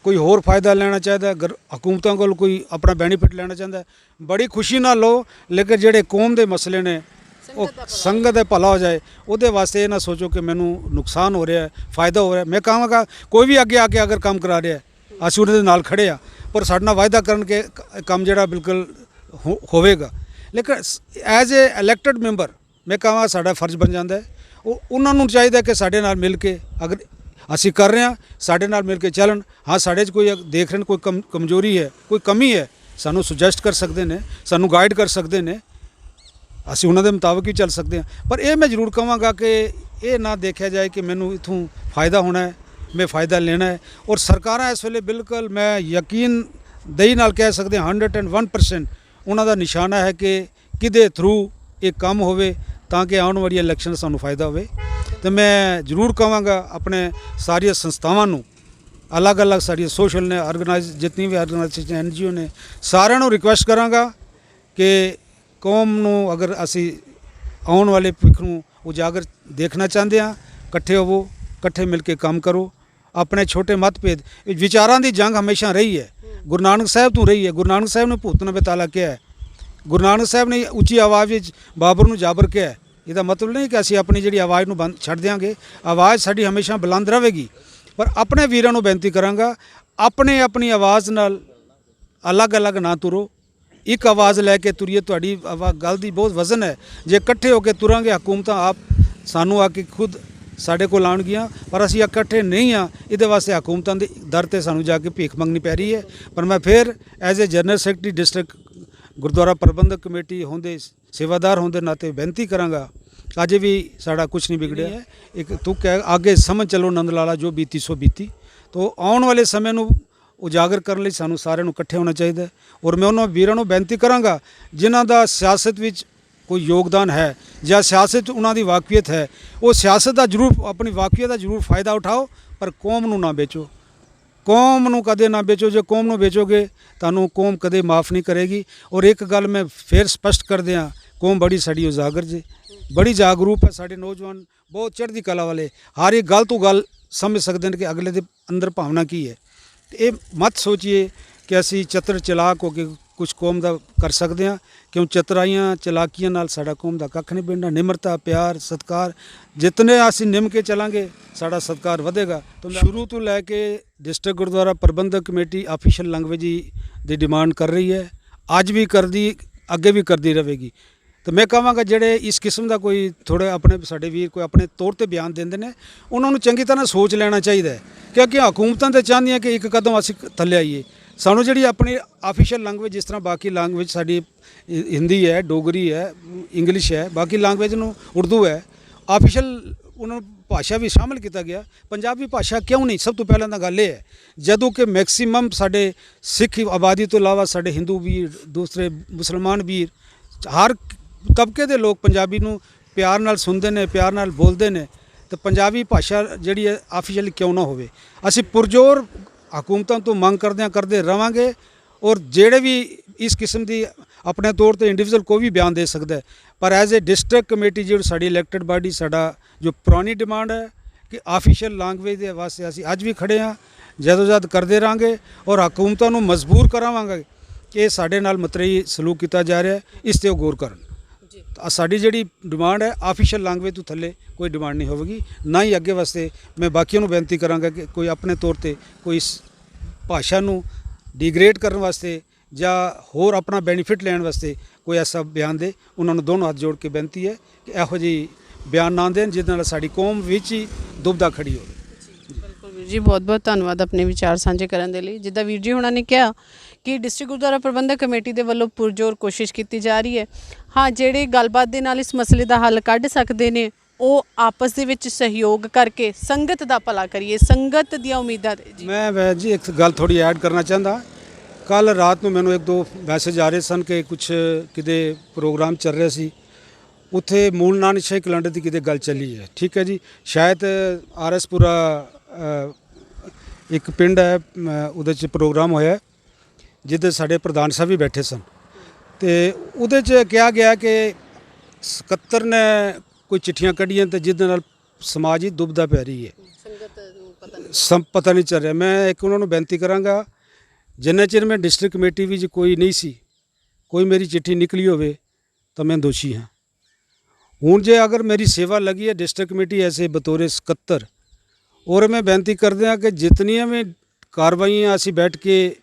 ਕੋਈ ਹੋਰ ਫਾਇਦਾ ਲੈਣਾ ਚਾਹੁੰਦਾ ਹੈ, ਹਕੂਮਤਾਂ ਕੋਲ ਕੋਈ ਆਪਣਾ ਬੈਨੀਫਿਟ ਲੈਣਾ ਚਾਹੁੰਦਾ ਹੈ, ਬੜੀ ਖੁਸ਼ੀ ਨਾਲ ਲਓ। ਲੇਕਿਨ ਜਿਹੜੇ ਕੌਮ ਦੇ ਮਸਲੇ ਨੇ, ਉਹ ਸੰਗਤ ਦਾ ਭਲਾ ਹੋ ਜਾਏ, ਉਹਦੇ ਵਾਸਤੇ ਇਹ ਨਾ ਸੋਚੋ ਕਿ ਮੈਨੂੰ ਨੁਕਸਾਨ ਹੋ ਰਿਹਾ ਹੈ, ਫਾਇਦਾ ਹੋ ਰਿਹਾ। ਮੈਂ ਕਹਾਂਗਾ ਕੋਈ ਵੀ ਅੱਗੇ ਆ ਕੇ ਅਗਰ ਕੰਮ ਕਰਾ ਰਿਹਾ, ਅਸੀਂ ਉਹਦੇ ਨਾਲ ਖੜੇ ਆ, ਪਰ ਸਾਡੇ ਨਾਲ ਵਾਅਦਾ ਕਰਨ ਕਿ ਕੰਮ ਜਿਹੜਾ ਬਿਲਕੁਲ ਹੋਵੇਗਾ। ਲੇਕਿਨ ਐਜ਼ ਏ ਇਲੈਕਟਡ ਮੈਂਬਰ ਮੈਂ ਕਹਾਂਗਾ ਸਾਡਾ ਫਰਜ਼ ਬਣ ਜਾਂਦਾ ਹੈ, ਉਹਨਾਂ ਨੂੰ ਚਾਹੀਦਾ ਕਿ ਸਾਡੇ ਨਾਲ ਮਿਲ ਕੇ, ਅਗਰ ਅਸੀਂ ਕਰ ਰਹੇ ਹਾਂ ਸਾਡੇ ਨਾਲ ਮਿਲ ਕੇ ਚੱਲਣ। ਹਾਂ, ਸਾਡੇ 'ਚ ਕੋਈ ਦੇਖ ਰਹੇ ਨੇ ਕੋਈ ਕਮਜ਼ੋਰੀ ਹੈ, ਕੋਈ ਕਮੀ ਹੈ, ਸਾਨੂੰ ਸੁਜੈਸਟ ਕਰ ਸਕਦੇ ਨੇ, ਸਾਨੂੰ ਗਾਈਡ ਕਰ ਸਕਦੇ ਨੇ, ਅਸੀਂ ਉਹਨਾਂ ਦੇ ਮੁਤਾਬਕ ਹੀ ਚੱਲ ਸਕਦੇ ਹਾਂ। ਪਰ ਇਹ ਮੈਂ ਜ਼ਰੂਰ ਕਹਾਂਗਾ ਕਿ ਇਹ ਨਾ ਦੇਖਿਆ ਜਾਏ ਕਿ ਮੈਨੂੰ ਇੱਥੋਂ ਫਾਇਦਾ ਹੋਣਾ ਹੈ, ਮੈਂ ਫਾਇਦਾ ਲੈਣਾ ਹੈ। ਔਰ ਸਰਕਾਰਾਂ ਇਸ ਵੇਲੇ ਬਿਲਕੁਲ ਮੈਂ ਯਕੀਨ ਦਈ ਨਾਲ ਕਹਿ ਸਕਦੇ ਹਾਂ 101% ਉਹਨਾਂ ਦਾ ਨਿਸ਼ਾਨਾ ਹੈ ਕਿ ਕਿਹਦੇ ਥਰੂ ਇਹ ਕੰਮ ਹੋਵੇ ਤਾਂ ਕਿ ਆਉਣ ਵਾਲੀ ਇਲੈਕਸ਼ਨ ਸਾਨੂੰ ਫਾਇਦਾ ਹੋਵੇ। ਤੇ ਮੈਂ ਜ਼ਰੂਰ ਕਹਾਂਗਾ ਆਪਣੇ ਸਾਰੀਆਂ ਸੰਸਥਾਵਾਂ ਨੂੰ, ਅਲੱਗ-ਅਲੱਗ ਸਾਡੀਆਂ ਸੋਸ਼ਲ ਨੇ ਆਰਗੇਨਾਈਜ਼, ਜਿਤਨੀ ਵੀ ਆਰਗੇਨਾਈਜੇਸ਼ਨ NGO ਨੇ, ਸਾਰਿਆਂ ਨੂੰ ਰਿਕੁਐਸਟ ਕਰਾਂਗਾ ਕਿ ਕੌਮ ਨੂੰ ਅਗਰ ਅਸੀਂ ਆਉਣ ਵਾਲੇ ਭਵਿੱਖ ਨੂੰ ਉਜਾਗਰ ਦੇਖਣਾ ਚਾਹੁੰਦੇ ਹਾਂ, ਇਕੱਠੇ ਹੋਵੋ, ਇਕੱਠੇ ਮਿਲ ਕੇ ਕੰਮ ਕਰੋ। ਆਪਣੇ ਛੋਟੇ ਮਤਭੇਦ, ਵਿਚਾਰਾਂ ਦੀ ਜੰਗ ਹਮੇਸ਼ਾ ਰਹੀ ਹੈ, ਗੁਰੂ ਨਾਨਕ ਸਾਹਿਬ ਤੋਂ ਰਹੀ ਹੈ। ਗੁਰੂ ਨਾਨਕ ਸਾਹਿਬ ਨੇ ਭੂਤ ਨਬੇ ਤਾਲਾ ਕਿਹਾ ਹੈ, ਗੁਰੂ ਨਾਨਕ ਸਾਹਿਬ ਨੇ ਉੱਚੀ ਆਵਾਜ਼ ਵਿੱਚ ਬਾਬਰ ਨੂੰ ਜਾਬਰ ਕਿਹਾ ਹੈ। ਇਹਦਾ ਮਤਲਬ ਨਹੀਂ ਕਿ ਅਸੀਂ ਆਪਣੀ ਜਿਹੜੀ ਆਵਾਜ਼ ਨੂੰ ਬੰਦ ਛੱਡ ਦਿਆਂਗੇ, ਆਵਾਜ਼ ਸਾਡੀ ਹਮੇਸ਼ਾ ਬੁਲੰਦ ਰਹੇਗੀ। ਪਰ ਆਪਣੇ ਵੀਰਾਂ ਨੂੰ ਬੇਨਤੀ ਕਰਾਂਗਾ, ਆਪਣੀ ਆਵਾਜ਼ ਨਾਲ ਅਲੱਗ-ਅਲੱਗ ਨਾ ਤੁਰੋ, ਇੱਕ ਆਵਾਜ਼ ਲੈ ਕੇ ਤੁਰੀਏ। ਤੁਹਾਡੀ ਗੱਲ ਦੀ ਬਹੁਤ ਵਜ਼ਨ ਹੈ। ਜੇ ਇਕੱਠੇ ਹੋ ਕੇ ਤੁਰਾਂਗੇ, ਹਕੂਮਤਾਂ ਆਪ ਸਾਨੂੰ ਆ ਕੇ ਖੁਦ ਸਾਡੇ ਕੋਲ ਆਉਣਗੀਆਂ, ਪਰ ਅਸੀਂ ਇਕੱਠੇ ਨਹੀਂ ਹਾਂ। ਇਹਦੇ ਵਾਸਤੇ ਹਕੂਮਤਾਂ ਦੇ ਦਰ 'ਤੇ ਸਾਨੂੰ ਜਾ ਕੇ ਭੀਖ ਮੰਗਣੀ ਪੈ ਰਹੀ ਹੈ। ਪਰ ਮੈਂ ਫਿਰ as a general secretary district Gurdwara Prabandhak committee ਹੁੰਦੇ, ਸੇਵਾਦਾਰ ਹੋਣ ਦੇ ਨਾਤੇ ਬੇਨਤੀ ਕਰਾਂਗਾ, ਅਜੇ ਵੀ ਸਾਡਾ ਕੁਝ ਨਹੀਂ ਵਿਗੜਿਆ ਹੈ। ਇੱਕ ਤੂੰ ਕਹਿ ਅੱਗੇ ਸਮਝ ਚੱਲੋ ਨੰਦ ਲਾਲਾ ਜੋ ਬੀਤੀ ਸੋ ਬੀਤੀ। ਤੋ ਆਉਣ ਵਾਲੇ ਸਮੇਂ ਨੂੰ ਉਜਾਗਰ ਕਰਨ ਲਈ ਸਾਨੂੰ ਸਾਰਿਆਂ ਨੂੰ ਇਕੱਠੇ ਹੋਣਾ ਚਾਹੀਦਾ ਹੈ। ਔਰ ਮੈਂ ਉਹਨਾਂ ਵੀਰਾਂ ਨੂੰ ਬੇਨਤੀ ਕਰਾਂਗਾ ਜਿਨ੍ਹਾਂ ਦਾ ਸਿਆਸਤ ਵਿੱਚ ਕੋਈ ਯੋਗਦਾਨ ਹੈ ਜਾਂ ਸਿਆਸਤ ਉਹਨਾਂ ਦੀ ਵਾਕਫੀਅਤ ਹੈ, ਉਹ ਸਿਆਸਤ ਦਾ ਜ਼ਰੂਰ, ਆਪਣੀ ਵਾਕਫੀਅਤ ਦਾ ਜ਼ਰੂਰ ਫਾਇਦਾ ਉਠਾਓ, ਪਰ ਕੌਮ ਨੂੰ ਨਾ ਵੇਚੋ। ਕੌਮ ਨੂੰ ਕਦੇ ਨਾ ਵੇਚੋ। ਜੇ ਕੌਮ ਨੂੰ ਵੇਚੋਗੇ ਤੁਹਾਨੂੰ ਕੌਮ ਕਦੇ ਮਾफ़ ਨਹੀਂ ਕਰੇਗੀ। ਔਰ ਇੱਕ ਗੱਲ ਮੈਂ ਫਿਰ ਸਪਸ਼ਟ ਕਰ ਦਿਆਂ, ਕੌਮ ਬੜੀ ਸਾਡੀ ਉਜਾਗਰ ਜੇ, ਬੜੀ ਜਾਗਰੂਕ ਹੈ। ਸਾਡੇ ਨੌਜਵਾਨ ਬਹੁਤ ਚੜ੍ਹਦੀ ਕਲਾ ਵਾਲੇ, ਹਰ ਇੱਕ ਗੱਲ ਤੋਂ ਗੱਲ ਸਮਝ ਸਕਦੇ ਨੇ ਕਿ ਅਗਲੇ ਦੇ ਅੰਦਰ ਭਾਵਨਾ ਕੀ ਹੈ। ਇਹ ਮਤ ਸੋਚੀਏ ਕਿ ਅਸੀਂ ਚਤਰ ਚਲਾਕ ਹੋ ਕੇ ਕੁਝ ਕੌਮ ਦਾ ਕਰ ਸਕਦੇ ਹਾਂ, ਕਿਉਂ ਚਤਰਾਈਆਂ ਚਲਾਕੀਆਂ ਨਾਲ ਸਾਡਾ ਕੌਮ ਦਾ ਕੱਖ ਨਹੀਂ ਬਣਨਾ। ਨਿਮਰਤਾ, ਪਿਆਰ, ਸਤਿਕਾਰ, ਜਿਤਨੇ ਅਸੀਂ ਨਿਮ ਕੇ ਚੱਲਾਂਗੇ ਸਾਡਾ ਸਤਿਕਾਰ ਵਧੇਗਾ। ਸ਼ੁਰੂ ਤੋਂ ਲੈ ਕੇ district Gurdwara Prabandhak committee official language ਦੀ ਡਿਮਾਂਡ ਕਰ ਰਹੀ ਹੈ, ਅੱਜ ਵੀ ਕਰਦੀ, ਅੱਗੇ ਵੀ ਕਰਦੀ ਰਹੇਗੀ। ਤੇ ਮੈਂ ਕਹਾਂਗਾ ਜਿਹੜੇ ਇਸ ਕਿਸਮ ਦਾ ਕੋਈ ਥੋੜ੍ਹੇ ਆਪਣੇ ਸਾਡੇ ਵੀਰ ਕੋਈ ਆਪਣੇ ਤੌਰ 'ਤੇ ਬਿਆਨ ਦਿੰਦੇ ਨੇ, ਉਹਨਾਂ ਨੂੰ ਚੰਗੀ ਤਰ੍ਹਾਂ ਸੋਚ ਲੈਣਾ ਚਾਹੀਦਾ ਹੈ, ਕਿਉਂਕਿ ਹਕੂਮਤਾਂ ਤਾਂ ਚਾਹੁੰਦੀਆਂ ਕਿ ਇੱਕ ਕਦਮ ਅਸੀਂ ਥੱਲੇ ਆਈਏ। ਸਾਨੂੰ ਜਿਹੜੀ ਆਪਣੀ ਆਫੀਸ਼ੀਅਲ ਲੈਂਗੁਏਜ, ਜਿਸ ਤਰ੍ਹਾਂ ਬਾਕੀ ਲੈਂਗੁਏਜ ਸਾਡੀ ਹਿੰਦੀ ਹੈ, ਡੋਗਰੀ ਹੈ, ਇੰਗਲਿਸ਼ ਹੈ, ਬਾਕੀ ਲੈਂਗੁਏਜ ਨੂੰ ਉਰਦੂ ਹੈ, ਆਫੀਸ਼ੀਅਲ ਉਹਨਾਂ ਨੂੰ ਭਾਸ਼ਾ ਵੀ ਸ਼ਾਮਿਲ ਕੀਤਾ ਗਿਆ। ਪੰਜਾਬੀ ਭਾਸ਼ਾ ਕਿਉਂ ਨਹੀਂ? ਸਭ ਤੋਂ ਪਹਿਲਾਂ ਤਾਂ ਗੱਲ ਇਹ ਹੈ, ਜਦੋਂ ਕਿ ਮੈਕਸੀਮਮ ਸਾਡੇ ਸਿੱਖ ਆਬਾਦੀ ਤੋਂ ਇਲਾਵਾ ਸਾਡੇ ਹਿੰਦੂ ਵੀਰ, ਦੂਸਰੇ ਮੁਸਲਮਾਨ ਵੀਰ, ਹਰ ਤਬਕੇ ਦੇ ਲੋਕ ਪੰਜਾਬੀ ਨੂੰ ਪਿਆਰ ਨਾਲ ਸੁਣਦੇ ਨੇ, ਪਿਆਰ ਨਾਲ ਬੋਲਦੇ ਨੇ, ਤੇ ਪੰਜਾਬੀ ਭਾਸ਼ਾ ਜਿਹੜੀ ਹੈ ਆਫੀਸ਼ੀਅਲੀ ਕਿਉਂ ਨਾ ਹੋਵੇ। ਅਸੀਂ ਪੁਰਜ਼ੋਰ ਹਕੂਮਤਾਂ ਤੋਂ ਮੰਗ ਕਰਦੇ ਰਵਾਂਗੇ। ਔਰ ਜਿਹੜੇ ਵੀ ਇਸ ਕਿਸਮ ਦੀ ਆਪਣੇ ਤੌਰ ਤੇ ਇੰਡੀਵਿਜੂਅਲ ਕੋਈ ਵੀ ਬਿਆਨ ਦੇ ਸਕਦਾ ਹੈ, ਪਰ ਐਜ਼ ਏ ਡਿਸਟ੍ਰਿਕਟ ਕਮੇਟੀ ਜਿਹੜੀ ਸਾਡੀ ਇਲੈਕਟਡ ਬਾਡੀ, ਸਾਡਾ ਜੋ ਪੁਰਾਣੀ ਡਿਮਾਂਡ ਹੈ ਕਿ ਆਫੀਸ਼ੀਅਲ ਲੈਂਗੁਏਜ ਦੇ ਵਾਸਤੇ ਅਸੀਂ ਅੱਜ ਵੀ ਖੜੇ ਹਾਂ, ਜਦੋਜਹਿਦ ਕਰਦੇ ਰਹਾਂਗੇ ਔਰ ਹਕੂਮਤਾਂ ਨੂੰ ਮਜਬੂਰ ਕਰਾਵਾਂਗੇ ਕਿ ਇਹ ਸਾਡੇ ਨਾਲ ਮਤਰੇਈ ਸਲੂਕ ਕੀਤਾ ਜਾ ਰਿਹਾ ਹੈ, ਇਸ ਤੇ ਉਹ ਗੌਰ ਕਰਨ। ਸਾਡੀ ਜਿਹੜੀ ਡਿਮਾਂਡ ਹੈ ਆਫੀਸ਼ੀਅਲ ਲੈਂਗੁਏਜ ਤੋਂ ਥੱਲੇ ਕੋਈ ਡਿਮਾਂਡ ਨਹੀਂ ਹੋਵੇਗੀ। ਨਾ ਹੀ ਅੱਗੇ ਵਾਸਤੇ ਮੈਂ ਬਾਕੀਆਂ ਨੂੰ ਬੇਨਤੀ ਕਰਾਂਗਾ ਕਿ ਕੋਈ ਆਪਣੇ ਤੌਰ ਤੇ ਕੋਈ ਇਸ ਭਾਸ਼ਾ ਨੂੰ ਡਿਗਰੇਡ ਕਰਨ ਵਾਸਤੇ ਜਾਂ ਹੋਰ ਆਪਣਾ ਬੈਨੀਫਿਟ ਲੈਣ ਵਾਸਤੇ ਕੋਈ ਐਸਾ ਬਿਆਨ ਦੇ, ਉਹਨਾਂ ਨੂੰ ਦੋਨੋਂ ਹੱਥ ਜੋੜ ਕੇ ਬੇਨਤੀ ਹੈ ਕਿ ਇਹੋ ਜਿਹੀ ਬਿਆਨ ਨਾ ਦੇਣ ਜਿਹਦੇ ਨਾਲ ਸਾਡੀ ਕੌਮ ਵਿੱਚ ਹੀ ਦੁਬਦਾ ਖੜੀ ਹੋਵੇ। ਬਿਲਕੁਲ ਵੀਰ ਜੀ, ਬਹੁਤ ਬਹੁਤ ਧੰਨਵਾਦ ਆਪਣੇ ਵਿਚਾਰ ਸਾਂਝੇ ਕਰਨ ਦੇ ਲਈ। ਜਿੱਦਾਂ ਵੀਰ ਜੀ ਹੁਣਾਂ ਨੇ ਕਿਹਾ ਕਿ ਡਿਸਟ੍ਰਿਕਟ ਗੁਰਦੁਆਰਾ ਪ੍ਰਬੰਧਕ ਕਮੇਟੀ ਦੇ ਵੱਲੋਂ ਪੁਰਜ਼ੋਰ ਕੋਸ਼ਿਸ਼ ਕੀਤੀ ਜਾ ਰਹੀ ਹੈ। ਹਾਂ, ਜਿਹੜੇ ਗੱਲਬਾਤ ਦੇ ਨਾਲ ਇਸ ਮਸਲੇ ਦਾ ਹੱਲ ਕੱਢ ਸਕਦੇ ਨੇ ਉਹ ਆਪਸ ਦੇ ਵਿੱਚ ਸਹਿਯੋਗ ਕਰਕੇ ਸੰਗਤ ਦਾ ਭਲਾ ਕਰੀਏ, ਸੰਗਤ ਦੀਆਂ ਉਮੀਦਾਂ ਤੇ ਜੀ। ਮੈਂ ਜੀ ਇੱਕ ਗੱਲ ਥੋੜੀ ਐਡ ਕਰਨਾ ਚਾਹੁੰਦਾ। ਕੱਲ ਰਾਤ ਨੂੰ ਮੈਨੂੰ ਇੱਕ ਦੋ ਮੈਸੇਜ ਆ ਰਹੇ ਸਨ ਕਿ ਕੁਝ ਕਿਤੇ ਪ੍ਰੋਗਰਾਮ ਚੱਲ ਰਿਹਾ ਸੀ, ਉੱਥੇ ਮੂਲ ਨਾਨਕ ਸ਼ਾਹੀ ਕੈਲੰਡਰ ਦੀ ਕਿਤੇ ਗੱਲ ਚੱਲੀ ਹੈ। ਠੀਕ ਹੈ ਜੀ, ਸ਼ਾਇਦ ਆਰਐਸਪੁਰਾ ਇੱਕ ਪਿੰਡ ਹੈ, ਉਹਦੇ 'ਚ ਪ੍ਰੋਗਰਾਮ ਹੋਇਆ ਜਿਹਦੇ ਸਾਡੇ ਪ੍ਰਧਾਨ ਸਾਹਿਬ ਵੀ ਬੈਠੇ ਸਨ, ਤੇ ਉਹਦੇ 'ਚ ਕਿਹਾ ਗਿਆ ਕਿ ਸਕੱਤਰ ਨੇ ਕੋਈ ਚਿੱਠੀਆਂ ਕੱਢੀਆਂ ਤੇ ਜਿਹਦੇ ਨਾਲ ਸਮਾਜ ਹੀ ਦੁਬਦਾ ਪੈ ਰਹੀ ਹੈ, ਸੰਗਤ ਨੂੰ ਪਤਾ ਨਹੀਂ ਚੱਲ ਰਿਹਾ। ਮੈਂ ਇੱਕ ਉਹਨਾਂ ਨੂੰ ਬੇਨਤੀ ਕਰਾਂਗਾ, ਜਿੰਨਾ ਚਿਰ ਮੈਂ ਡਿਸਟ੍ਰਿਕਟ ਕਮੇਟੀ ਵਿੱਚ ਕੋਈ ਨਹੀਂ ਸੀ, ਕੋਈ ਮੇਰੀ ਚਿੱਠੀ ਨਿਕਲੀ ਹੋਵੇ ਤਾਂ ਮੈਂ ਦੋਸ਼ੀ ਹਾਂ। ਹੁਣ ਜੇ ਅਗਰ ਮੇਰੀ ਸੇਵਾ ਲੱਗੀ ਹੈ ਡਿਸਟ੍ਰਿਕਟ ਕਮੇਟੀ ਐਸੇ ਬਤੌਰੇ ਸਕੱਤਰ, ਔਰ ਮੈਂ ਬੇਨਤੀ ਕਰਦੇ ਹਾਂ ਕਿ ਜਿਤਨੀਆਂ ਵੀ ਕਾਰਵਾਈਆਂ ਅਸੀਂ ਬੈਠ ਕੇ